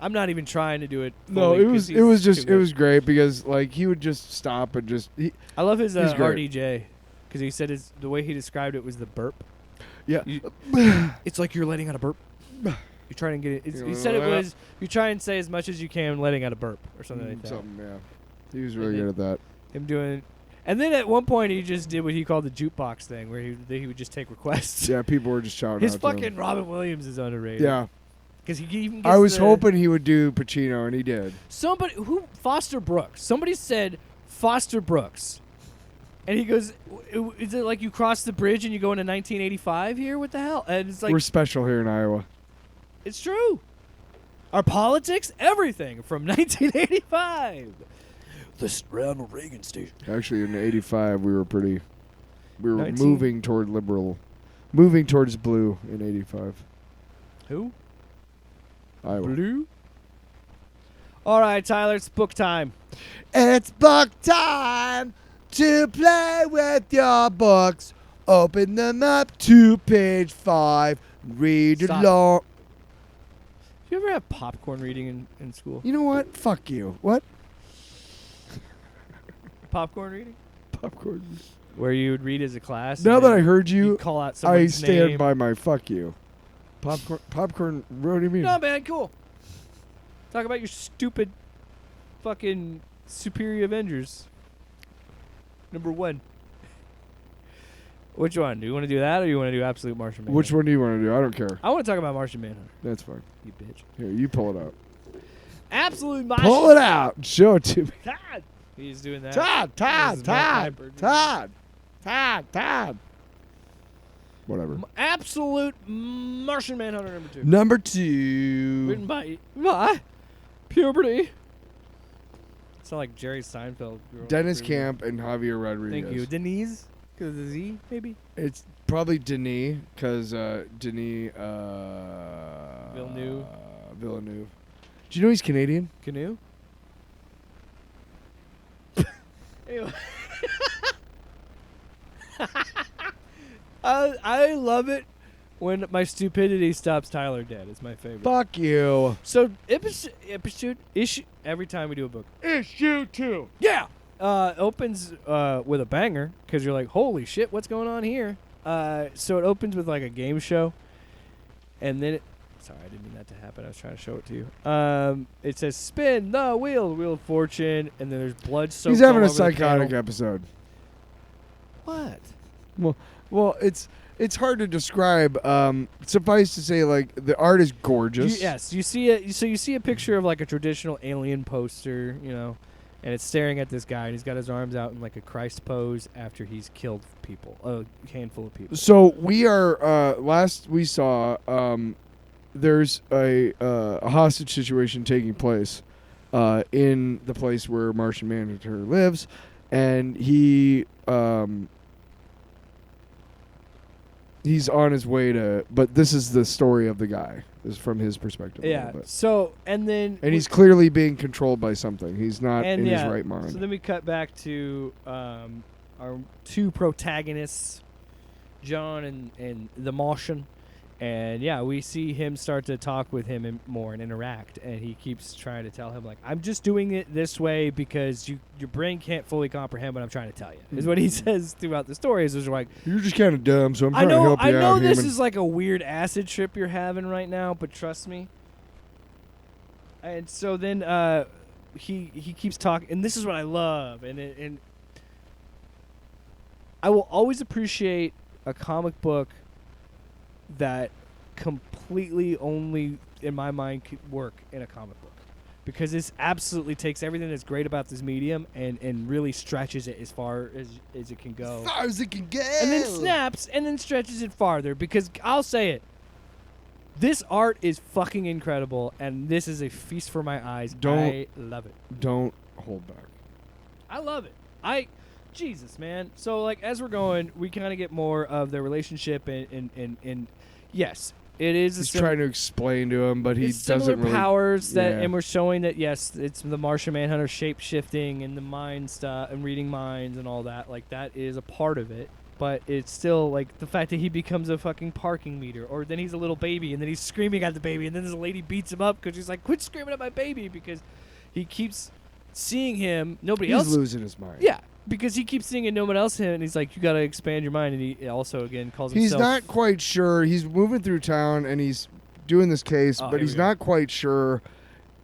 I'm not even trying to do it. No, fully it 'cause was he's too it was great because like he would just stop and just I love his he's great. RDJ because he said the way he described it was the burp. yeah. It's like you're letting out a burp. You're trying to get it. He said it was you try and say as much as you can letting out a burp or something like that. Yeah. He was really good at that. Him doing. And then at one point he just did what he called the jukebox thing, where he would just take requests. Yeah, people were just shouting His out to him. fucking Robin Williams is underrated. Yeah. Because he even gets I was hoping he would do Pacino, and he did. Foster Brooks. Somebody said Foster Brooks. And he goes, is it like you cross the bridge and you go into 1985 here? What the hell? And it's like, We're special here in Iowa. it's true. Our politics, everything from 1985. The Ronald Reagan station. Actually, in '85, we were 19? moving toward liberal, moving towards blue in '85. Who? Iowa. Blue? All right, Tyler, it's book time. It's book time to play with your books. Open them up to page 5. Read Stop. along. Do you ever have popcorn reading in school? You know what? Fuck you. What? Popcorn reading? Popcorn. Where you would read as a class. Now and that then I heard you'd you, call out I someone's stand name. by my fuck you. Popcorn. What do you mean? No, man, cool. Talk about your stupid fucking Superior Avengers. Number 1. Which one? Do you want to do that or you want to do Absolute Martian Manhunter? Which one do you want to do? I don't care. I want to talk about Martian Manhunter. That's fine. You bitch. Here, you pull it out. Absolute Martian. Pull it out. Show it to me. Todd. He's doing that. Todd. This is Mark Piper. Todd. Whatever. Absolute Martian Manhunter number 2. Number 2. Written by Puberty. Sound like Jerry Seinfeld. Dennis Camp and Javier Rodriguez. Thank you. Denise? Because of the Z, maybe? It's probably Denis, because Denis Villeneuve. Villeneuve. Do you know he's Canadian? Canoe? Anyway. I love it when my stupidity stops Tyler dead. It's my favorite. Fuck you. So, issue, every time we do a book. Issue 2. Yeah! Opens with a banger, because you're like, holy shit, what's going on here? So it opens with like a game show, and then sorry, I didn't mean that to happen. I was trying to show it to you. It says, spin the wheel of fortune, and then there's blood soaked He's having all a over the psychotic panel. episode. What? Well, it's hard to describe. Suffice to say, like, the art is gorgeous. Yes, you see it. So you see a picture of like a traditional alien poster, you know, and it's staring at this guy, and he's got his arms out in like a Christ pose after he's killed people, a handful of people. So we are. Last we saw, there's a hostage situation taking place in the place where Martian Manhunter lives, and he's on his way to. But this is the story of the guy. This is from his perspective. a Yeah. little bit. So and he's clearly being controlled by something. He's not and in yeah, his right mind. So then we cut back to our 2 protagonists, John and the Martian. And yeah, we see him start to talk with him more and interact, and he keeps trying to tell him like, "I'm just doing it this way because your brain can't fully comprehend what I'm trying to tell you." Is what he says throughout the story. Is like, You're just kind of dumb, so I'm trying to help you I know out, this human. is like a weird acid trip you're having right now, but trust me. And so then he keeps talking, and this is what I love, and I will always appreciate a comic book that completely only, in my mind, could work in a comic book. Because this absolutely takes everything that's great about this medium and really stretches it as far as it can go. As far as it can go. And then snaps and then stretches it farther. Because I'll say it, this art is fucking incredible, and this is a feast for my eyes. I love it. Don't hold back. I love it. Jesus, man. So, like, as we're going, we kind of get more of their relationship, and yes, it is. He's trying to explain to him, but he doesn't similar really. powers that, yeah. and we're showing that yes, it's the Martian Manhunter shape shifting and the mind stuff and reading minds and all that. Like that is a part of it, but it's still like the fact that he becomes a fucking parking meter, or then he's a little baby and then he's screaming at the baby, and then this lady beats him up because she's like, "Quit screaming at my baby," because he keeps seeing him. Nobody else. He's losing his mind. Yeah. Because he keeps seeing no one else him, and he's like, "You gotta expand your mind." And he also again calls He's himself. not quite sure. He's moving through town and he's doing this case, Oh, but here he's we go. not quite sure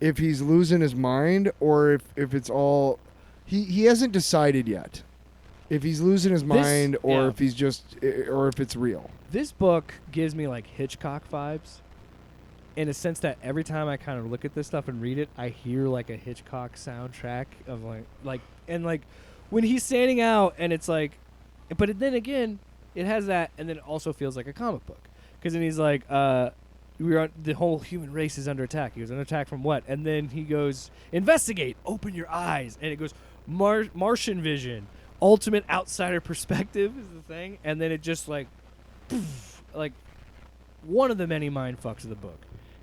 if he's losing his mind or if it's all. He hasn't decided yet if he's losing his mind or yeah. if he's just or if it's real. This book gives me like Hitchcock vibes, in a sense that every time I kind of look at this stuff and read it, I hear like a Hitchcock soundtrack of like when he's standing out, and it's like, but then again, it has that, and then it also feels like a comic book, because then he's like, the whole human race is under attack. He goes, under attack from what? And then he goes, investigate, open your eyes, and it goes, Martian vision, ultimate outsider perspective is the thing, and then it just like, poof, like one of the many mind fucks of the book.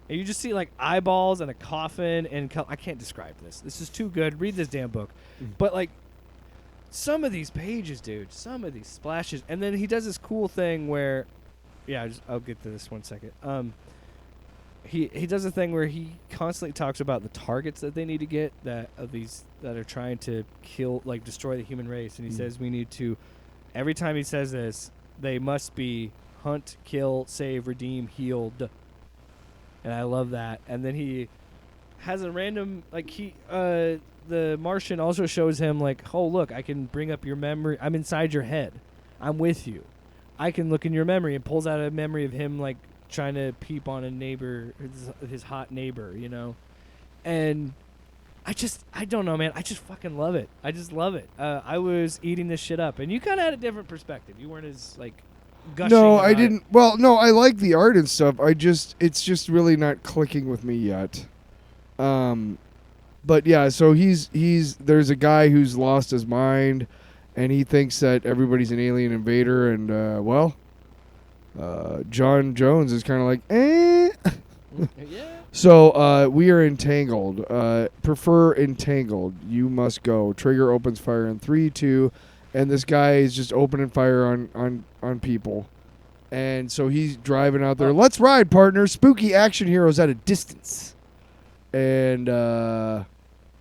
And you just see like eyeballs and a coffin and I can't describe this. This is too good. Read this damn book. But like some of these pages, dude, some of these splashes, and then he does this cool thing where, yeah, I'll get to this 1 second. He does a thing where he constantly talks about the targets that they need to get that are trying to kill, like destroy the human race, and he says we need to. Every time he says this, they must be hunt, kill, save, redeem, healed. And I love that. And then he has a random the Martian also shows him like, oh look, I can bring up your memory. I'm inside your head. I'm with you. I can look in your memory, and pulls out a memory of him like trying to peep on a neighbor, his hot neighbor, you know. And I don't know, man. I just fucking love it. I just love it. I was eating this shit up, and you kind of had a different perspective. You weren't as like gushing. No, I about didn't. it. Well, no, I like the art and stuff. It's just really not clicking with me yet. But yeah, so there's a guy who's lost his mind, and he thinks that everybody's an alien invader, and John Jones is kind of like, eh. Yeah. So we are entangled. Prefer entangled. You must go. Trigger opens fire in 3, 2, and this guy is just opening fire on people. And so he's driving out there. Let's ride, partner. Spooky action heroes at a distance. And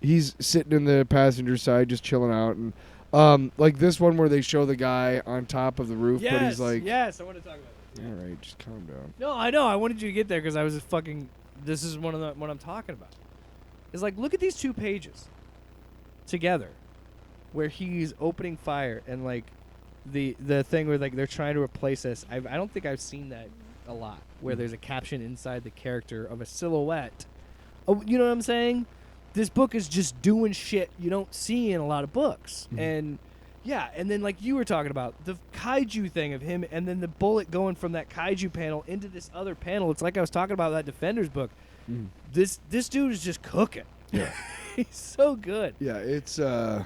he's sitting in the passenger side, just chilling out. And like this one where they show the guy on top of the roof, but he's like, yes, I want to talk about this. all right, just calm down. No, I know. I wanted you to get there because I was just fucking. This is what I'm talking about. It's like, look at these 2 pages together, where he's opening fire and like the thing where like they're trying to replace this. I don't think I've seen that a lot, where there's a caption inside the character of a silhouette. Oh, you know what I'm saying? This book is just doing shit you don't see in a lot of books, and. Yeah, and then like you were talking about, the kaiju thing of him, and then the bullet going from that kaiju panel into this other panel. It's like I was talking about that Defenders book. This dude is just cooking. Yeah. He's so good. Yeah, it's I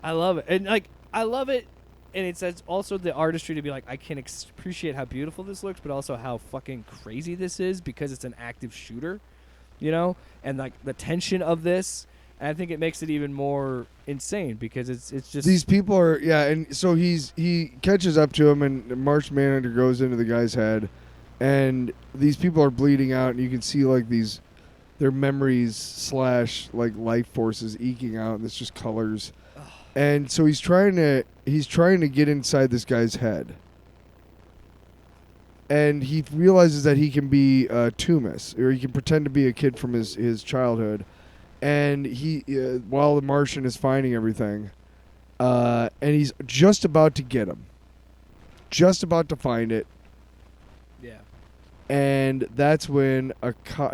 love it. And like I love it, and it's also the artistry to be like, I can appreciate how beautiful this looks, but also how fucking crazy this is because it's an active shooter, you know? And like the tension of this. And I think it makes it even more insane because it's just these people are and so he catches up to him, and Martian Manhunter goes into the guy's head, and these people are bleeding out, and you can see like their memories / like life forces eking out, and it's just colors. And so he's trying to get inside this guy's head, and he realizes that he can be Toomas, or he can pretend to be a kid from his childhood. And he, while the Martian is finding everything, and he's just about to get him, just about to find it. Yeah. And that's when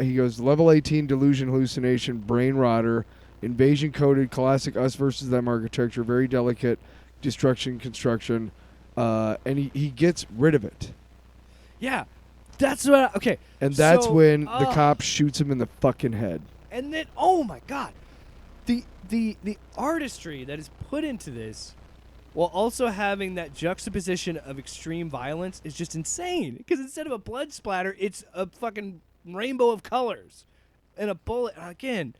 he goes, level 18 delusion, hallucination, brain rotter, invasion coded, classic us versus them architecture, very delicate, destruction, construction, and he gets rid of it. Yeah, that's what. Okay. And that's so, when the cop shoots him in the fucking head. And then, oh my god, the artistry that is put into this, while also having that juxtaposition of extreme violence, is just insane. Because instead of a blood splatter, it's a fucking rainbow of colors, and a bullet. Again,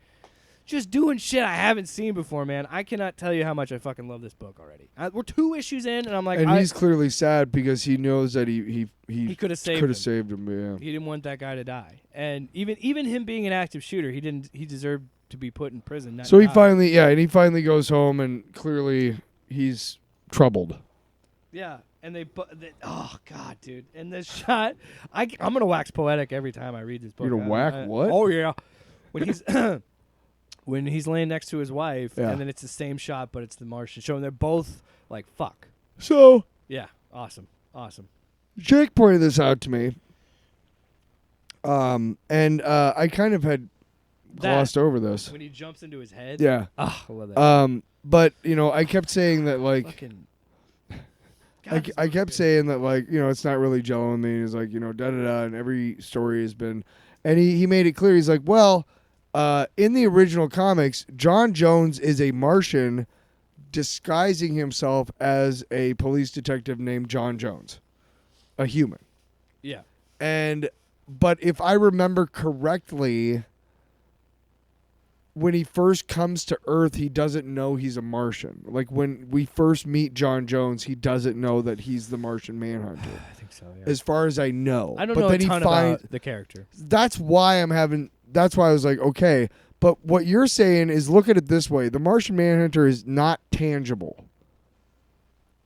just doing shit I haven't seen before, man. I cannot tell you how much I fucking love this book already. We're 2 issues in, and I'm like, and he's clearly sad because he knows that he could have saved him. Yeah. He didn't want that guy to die, and even him being an active shooter, he deserved to be put in prison. So he finally goes home, and clearly he's troubled. Yeah, and oh god, dude, and this shot, I'm gonna wax poetic every time I read this book. You're gonna whack what? Oh yeah, when he's when he's laying next to his wife, yeah. And then it's the same shot, but it's the Martian show, and they're both like, fuck. So yeah, awesome. Jake pointed this out to me, and I kind of had glossed over this when he jumps into his head. Yeah, I love that. But I kept saying that like. Fucking I kept saying that like it's not really gelling me. He's like da da da, and every story has been, and he made it clear. He's like, well, in the original comics, John Jones is a Martian disguising himself as a police detective named John Jones, a human. Yeah. But if I remember correctly, when he first comes to Earth, he doesn't know he's a Martian. Like when we first meet John Jones, he doesn't know that he's the Martian Manhunter. I think so. Yeah. As far as I know, I don't but know then a ton he finds, about the character. That's why That's why I was like, okay. But what you're saying is, look at it this way: the Martian Manhunter is not tangible.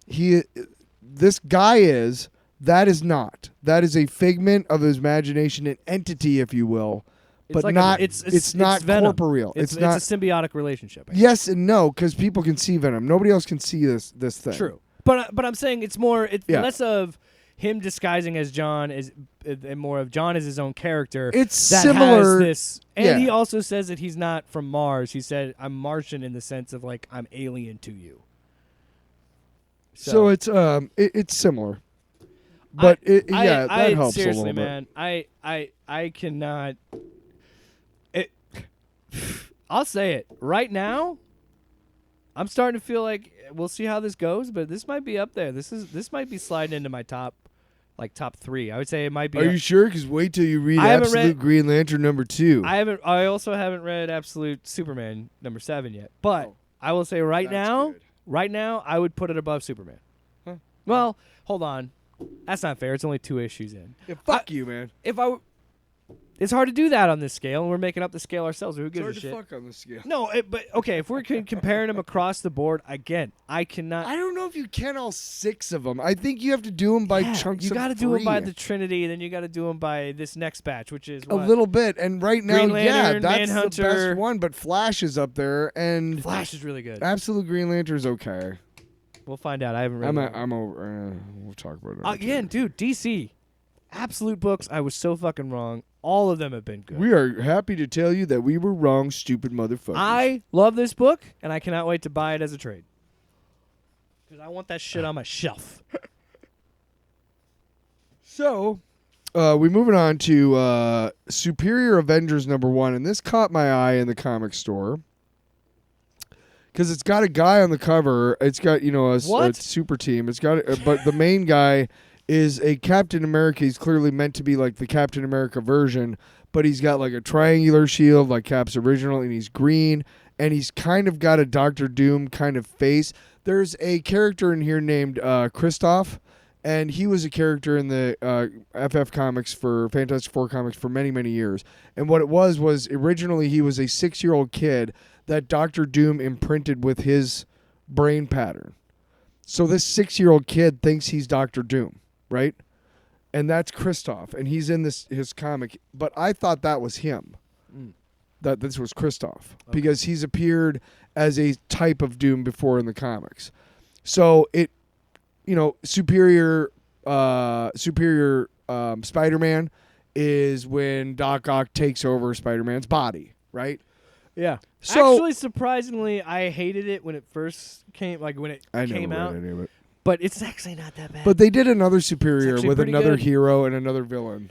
This guy is. That is not. That is a figment of his imagination, an entity, if you will, but like not. It's not Venom. corporeal. It's not a symbiotic relationship. Yes and no, because people can see Venom. Nobody else can see this thing. True, but I'm saying it's more. It's Yeah. less of him disguising as John and more of John as his own character. It's that similar. Has this, and yeah. he also says that he's not from Mars. He said, "I'm Martian" in the sense of like I'm alien to you. So it's similar. But that helps seriously, a little man. I cannot. I'll say it right now. I'm starting to feel like we'll see how this goes, but this might be up there. This might be sliding into my top 3. I would say it might be. Are you sure? Because wait till you read I haven't Absolute read- Green Lantern #2. I also haven't read Absolute Superman #7 yet, but I will say right now, I would put it above Superman. Huh. Well, hold on. That's not fair. It's only 2 issues in. Yeah, fuck you, man. It's hard to do that on this scale, and we're making up the scale ourselves. Who It's gives hard a to shit? fuck on the scale. No, but okay. If we're comparing them across the board, again, I cannot. I don't know if you can all 6 of them. I think you have to do them by Yeah, chunks you of got to 3. do them by the Trinity, and then you got to do them by this next batch, which is a what? little bit. And right now, Green Lantern, that's the Manhunter. best one. But Flash is up there, and Flash is really good. Absolute Green Lantern's okay. We'll find out. I haven't read. I'm over. We'll talk about it Again, dude. DC, Absolute books. I was so fucking wrong. All of them have been good. We are happy to tell you that we were wrong, stupid motherfuckers. I love this book, and I cannot wait to buy it as a trade. Because I want that shit on my shelf. So, we're moving on to Superior Avengers #1, and this caught my eye in the comic store because it's got a guy on the cover. It's got a super team. It's got, but the main guy is a Captain America. He's clearly meant to be like the Captain America version, but he's got like a triangular shield like Cap's original, and he's green, and he's kind of got a Doctor Doom kind of face. There's a character in here named Kristoff, and he was a character in the FF comics for Fantastic Four comics for many, many years. And what it was originally he was a 6-year-old kid that Doctor Doom imprinted with his brain pattern. So this 6-year-old kid thinks he's Doctor Doom, right? And that's Kristoff, and he's in his comic. But I thought that was him, that this was Kristoff, because he's appeared as a type of Doom before in the comics. So Superior Spider-Man is when Doc Ock takes over Spider-Man's body, right? Yeah. So actually, surprisingly, I hated it when it first came. Like when it came out. Read any of it. But it's actually not that bad. But they did another Superior with pretty another good. hero and another villain.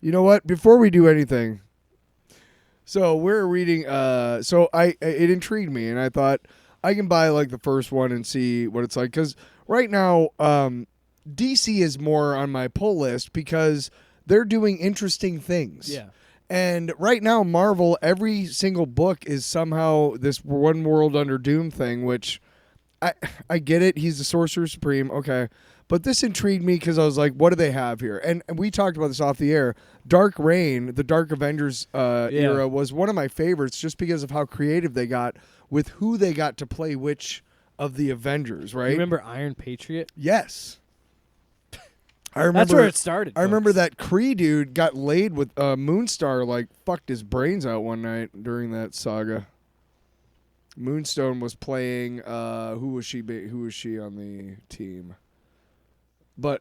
You know what? Before we do anything, so we're reading. It intrigued me, and I thought I can buy like the first one and see what it's like. Because right now, DC is more on my pull list because they're doing interesting things. Yeah. And right now, Marvel, every single book is somehow this one world under Doom thing, which I get it. He's the Sorcerer Supreme. Okay. But this intrigued me because I was like, what do they have here? And we talked about this off the air. Dark Reign, the Dark Avengers era, was one of my favorites just because of how creative they got with who they got to play which of the Avengers, right? You remember Iron Patriot? Yes. I remember, That's where it started. I remember folks. that Kree dude got laid with Moonstar, like fucked his brains out one night during that saga. Moonstone was playing. Who was she on the team? But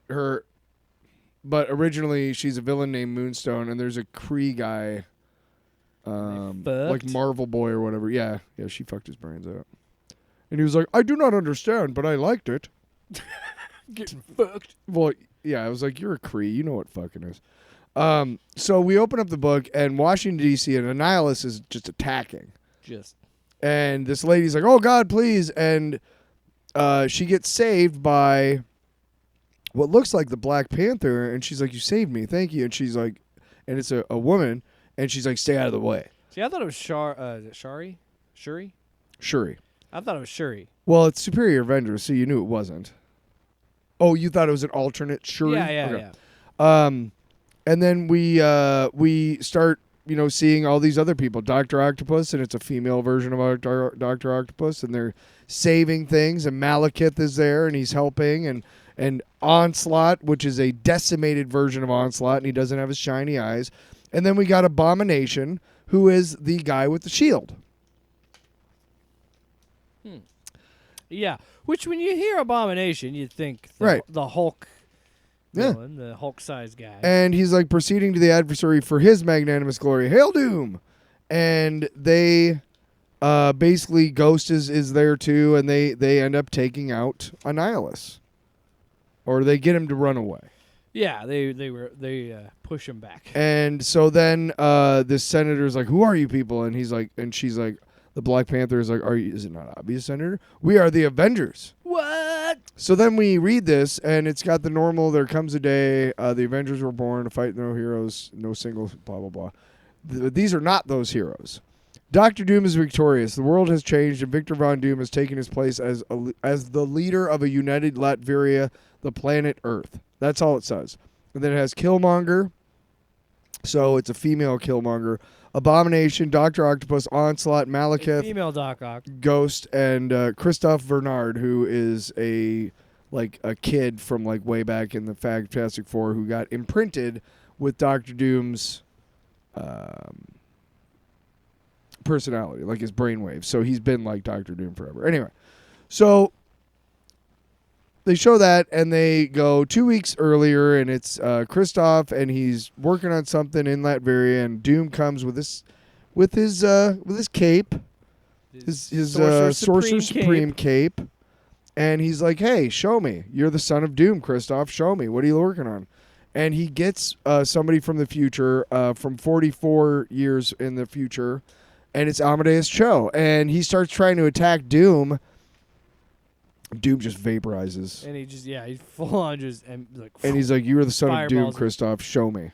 originally she's a villain named Moonstone, and there's a Kree guy, like Marvel Boy or whatever. Yeah, she fucked his brains out, and he was like, "I do not understand, but I liked it." Getting fucked. Well, yeah, I was like, "You're a Kree, you know what fucking is." So we open up the book, and Washington, D.C., and Annihilus is just attacking. And this lady's like, oh, God, please. And she gets saved by what looks like the Black Panther. And she's like, you saved me. Thank you. And she's like, and it's a woman. And she's like, stay out of the way. See, I thought it was Shuri? Shuri. I thought it was Shuri. Well, it's Superior Avengers, so you knew it wasn't. Oh, you thought it was an alternate Shuri? Yeah. And then we start, seeing all these other people. Dr. Octopus, and it's a female version of Dr. Octopus, and they're saving things, and Malekith is there, and he's helping, and Onslaught, which is a decimated version of Onslaught, and he doesn't have his shiny eyes. And then we got Abomination, who is the guy with the shield. Yeah, which when you hear Abomination, you'd think the Hulk villain, the Hulk-sized guy. And he's like proceeding to the adversary for his magnanimous glory. Hail Doom! And they basically, Ghost is there too, and they end up taking out Annihilus. Or they get him to run away. Yeah, they push him back. And so then this senator's like, who are you people? And he's like, and she's like, the Black Panther is like, is it not obvious, Senator? We are the Avengers. What? So then we read this, and it's got the normal, there comes a day, the Avengers were born to fight no heroes, no singles, blah, blah, blah. These are not those heroes. Dr. Doom is victorious. The world has changed, and Victor Von Doom has taken his place as the leader of a united Latveria, the planet Earth. That's all it says. And then it has Killmonger. So it's a female Killmonger. Abomination, Dr. Octopus, Onslaught, Malekith, female Doc Ock, Ghost, and Christophe Bernard, who is a kid from like way back in the Fantastic Four who got imprinted with Dr. Doom's personality, like his brainwaves. So he's been like Dr. Doom forever. Anyway, so they show that, and they go 2 weeks earlier, and it's Christoph, and he's working on something in Latveria, and Doom comes with his cape, his Sorcerer Supreme cape, and he's like, "Hey, show me. You're the son of Doom, Christoph. Show me. What are you working on?" And he gets somebody from the future, from 44 years in the future, and it's Amadeus Cho, and he starts trying to attack Doom. Doom just vaporizes. And he's full on just and he's like, you are the son of Doom, fireballs. Christoph, show me.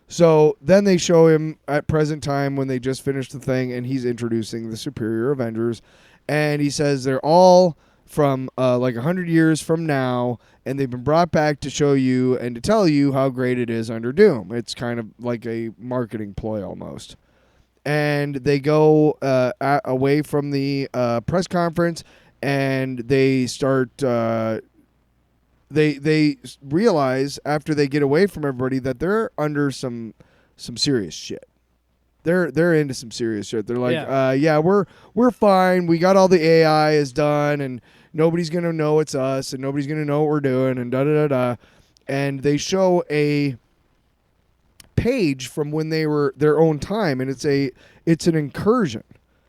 So then they show him at present time when they just finished the thing, and he's introducing the Superior Avengers, and he says they're all from 100 years from now, and they've been brought back to show you and to tell you how great it is under Doom. It's kind of like a marketing ploy almost. And they go away from the press conference, and they start. They realize after they get away from everybody that they're under some serious shit. They're into some serious shit. They're like, we're fine. We got all the AI is done, and nobody's gonna know it's us, and nobody's gonna know what we're doing, and da da da da. And they show a page from when they were their own time, and it's an incursion.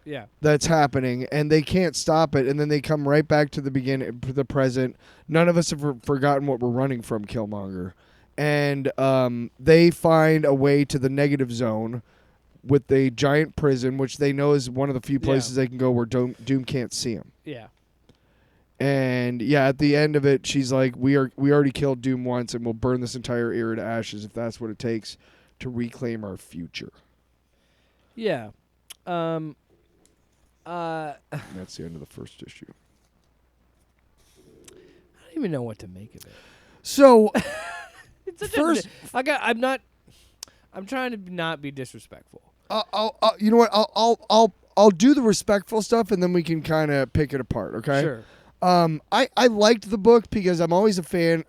Yeah, that's happening, and they can't stop it, and then they come right back to the beginning, to the present. None of us have forgotten what we're running from, Killmonger, and they find a way to the negative zone with a giant prison, which they know is one of the few places they can go where Doom can't see him. Yeah, and at the end of it, she's like, "We already killed Doom once, and we'll burn this entire era to ashes if that's what it takes to reclaim our future." Yeah. That's the end of the first issue. I don't even know what to make of it. So, I'm trying to not be disrespectful. You know what? I'll do the respectful stuff, and then we can kind of pick it apart. Okay. Sure. I liked the book because I'm always a fan.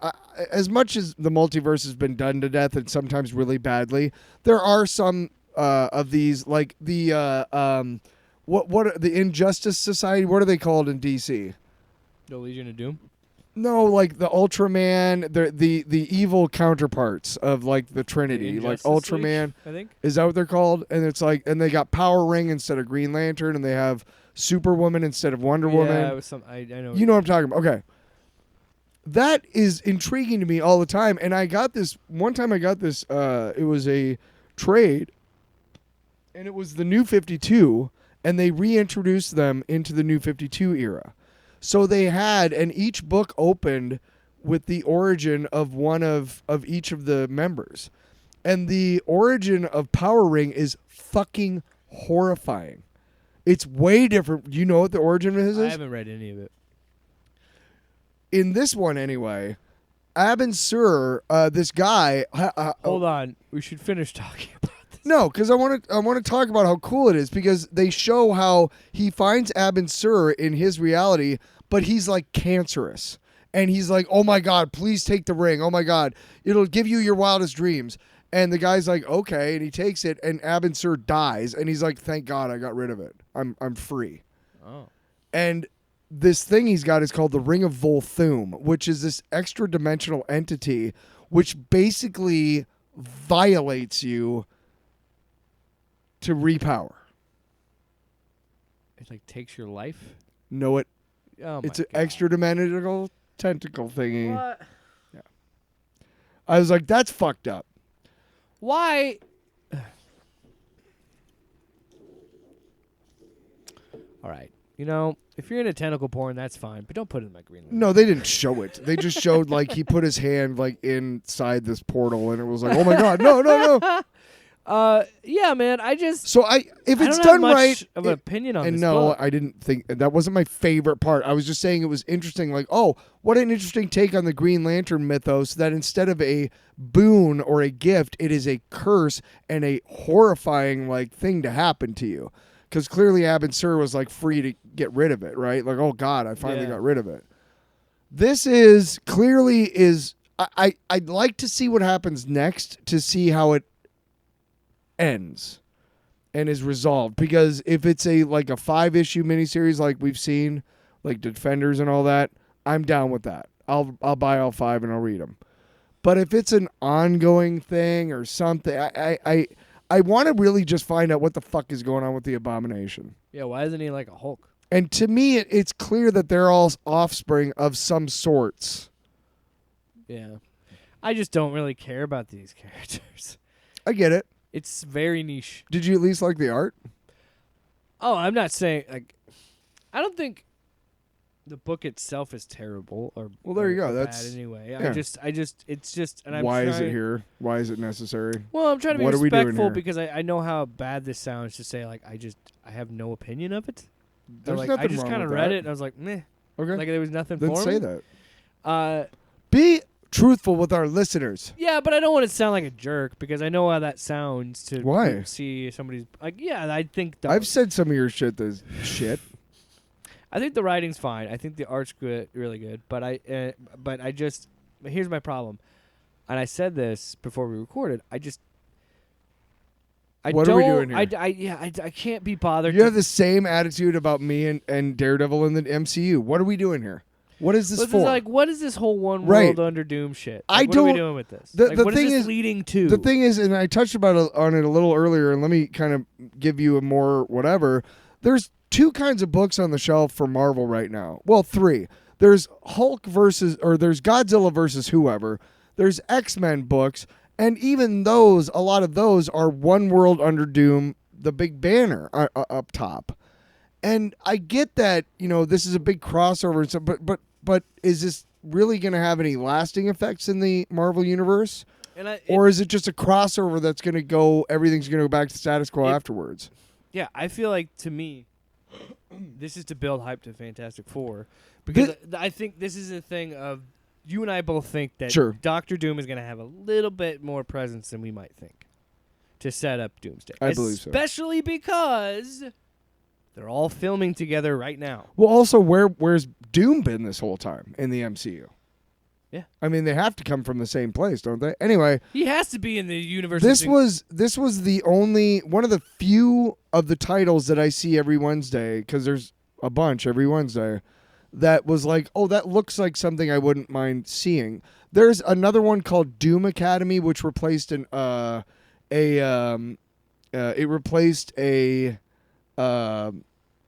As much as the multiverse has been done to death, and sometimes really badly, there are some of these, like the what are the Injustice Society? What are they called in DC? The Legion of Doom. No, like the Ultraman, the evil counterparts of like the Trinity, like Ultraman. League, I think. Is that what they're called? And it's like, and they got Power Ring instead of Green Lantern, and they have Superwoman instead of Wonder Woman. Yeah, it was some. I know. You know what I'm talking about? Okay. that is intriguing to me all the time. And I got this one time. I got this. It was a trade, and it was the New 52, and they reintroduced them into the New 52 era. So they had, and each book opened with the origin of one of each of the members, and the origin of Power Ring is fucking horrifying. It's way different. You know what the origin of his I is? haven't read any of it. In this one anyway, Abin Sur, this guy. Hold on. We should finish talking about this. No, because I want to talk about how cool it is, because they show how he finds Abin Sur in his reality, but he's like cancerous, and he's like, "Oh my God, please take the ring. Oh my God, it'll give you your wildest dreams." And the guy's like, "Okay," and he takes it, and Abin Sur dies, and he's like, "Thank God I got rid of it. I'm free." Oh. And this thing he's got is called the Ring of Volthoom, which is this extra dimensional entity which basically violates you to repower. It like takes your life. Know it? Oh It's my an God. extra dimensional tentacle thingy. What? I was like, that's fucked up. Why? All right. You know, if you're into tentacle porn, that's fine, but don't put it in my green light. No, they didn't show it. They just showed like he put his hand like inside this portal, and it was like, oh my God, no. Yeah, man. If So if it's I don't done have much right, of an opinion on and this no, book. I didn't think that wasn't my favorite part. I was just saying it was interesting. Like, oh, what an interesting take on the Green Lantern mythos. That instead of a boon or a gift, it is a curse and a horrifying like thing to happen to you. Because clearly Abin Sur was like free to get rid of it, right? Like, oh God, I finally Yeah. got rid of it. This is clearly is. I'd like to see what happens next to see how it ends and is resolved, because if it's a 5-issue miniseries like we've seen, like Defenders and all that, I'm down with that. I'll buy all 5 and I'll read them. But if it's an ongoing thing or something, I want to really just find out what the fuck is going on with the Abomination. Yeah, why isn't he like a Hulk? And to me, it's clear that they're all offspring of some sorts. Yeah. I just don't really care about these characters. I get it. It's very niche. Did you at least like the art? Oh, I'm not saying like I don't think the book itself is terrible or Well, there you or go. bad That's anyway. yeah. I just it's just and I'm why is it trying- here? Why is it necessary? Well, I'm trying to be What are we doing respectful here? because I know how bad this sounds to say like I have no opinion of it. There's like, nothing I just wrong kind of with read that. it and I was like, meh. Okay. Like there was nothing Then for say me. that. Be truthful with our listeners. Yeah, but I don't want to sound like a jerk because I know how that sounds to Why? see somebody's like. Yeah, I think the, I've said some of your shit that's shit. I think the writing's fine. I think the art's good, really good. But here's my problem, and I said this before we recorded. What are we doing here? I can't be bothered. You have the same attitude about me and Daredevil in the MCU. What are we doing here? What is this for? Like, what is this whole one Right. world under Doom shit? I Like, what are we don't- doing with this? the Like, what thing is this is- leading to? The thing is, and I touched on it a little earlier, and let me kind of give you a more whatever. There's 2 kinds of books on the shelf for Marvel right now. Well, 3. There's there's Godzilla versus whoever. There's X-Men books, and even those, a lot of those are one world under Doom, the big banner up top. And I get that, this is a big crossover and stuff, but is this really going to have any lasting effects in the Marvel universe? Or is it just a crossover that's going to go, everything's going to go back to status quo afterwards? Yeah, I feel like, to me, this is to build hype to Fantastic Four. Because I think this is a thing of, you and I both think that Sure. Doctor Doom is going to have a little bit more presence than we might think to set up Doomsday. I believe so. Especially because they're all filming together right now. Well, also, where's Doom been this whole time in the MCU? Yeah. I mean, they have to come from the same place, don't they? Anyway, He has to be in the universe. this was the only one of the few of the titles that I see every Wednesday, because there's a bunch every Wednesday, that was like, oh, that looks like something I wouldn't mind seeing. There's another one called Doom Academy, which replaced a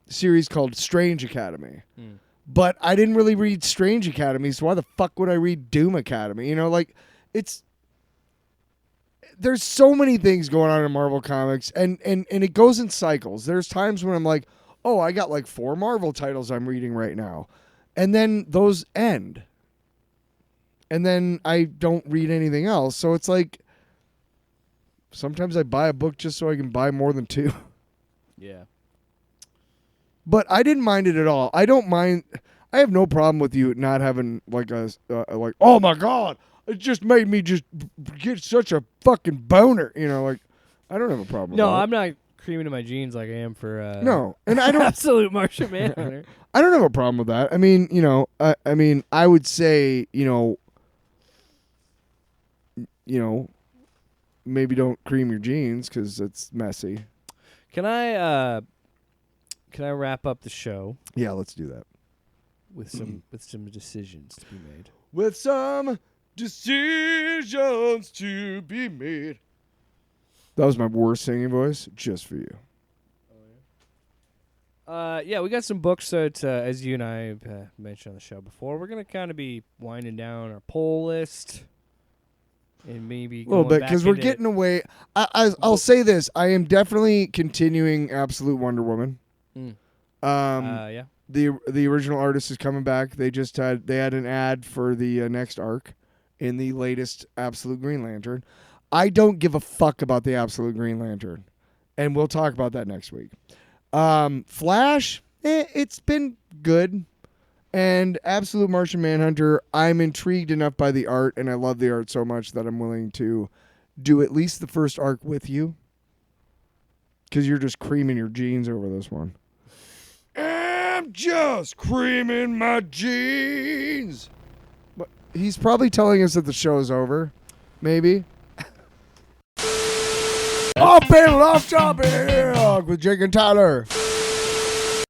series called Strange Academy. But I didn't really read Strange Academy, so why the fuck would I read Doom Academy? You know, like there's so many things going on in Marvel Comics, and it goes in cycles. There's times when I'm like, oh, I got like 4 Marvel titles I'm reading right now. And then those end. And then I don't read anything else. So it's like sometimes I buy a book just so I can buy more than 2. Yeah. But I didn't mind it at all. I don't mind. I have no problem with you not having like like, oh my God, it just made me just get such a fucking boner. You know, like I don't have a problem No, with that. I'm not creaming in my jeans like I am for No, and I don't. Absolute Martian Manhunter. I don't have a problem with that. I mean, you know, I mean, I would say, you know, maybe don't cream your jeans because it's messy. Can I wrap up the show Yeah, let's do that. with some decisions to be made? With some decisions to be made. That was my worst singing voice, just for you. Yeah, we got some books that, as you and I have mentioned on the show before, we're going to kind of be winding down our poll list and maybe A little going bit, back because we're into- getting away. I'll say this. I am definitely continuing Absolute Wonder Woman. Mm. Yeah. The original artist is coming back. They had an ad for the next arc in the latest Absolute Green Lantern. I don't give a fuck about the Absolute Green Lantern, and we'll talk about that next week. Flash, it's been good, and Absolute Martian Manhunter, I'm intrigued enough by the art, and I love the art so much that I'm willing to do at least the first arc with you, because you're just creaming your jeans over this one. I'm just creaming my jeans. But he's probably telling us that the show's over. Maybe. Off panel, off topic with Jake and Tyler.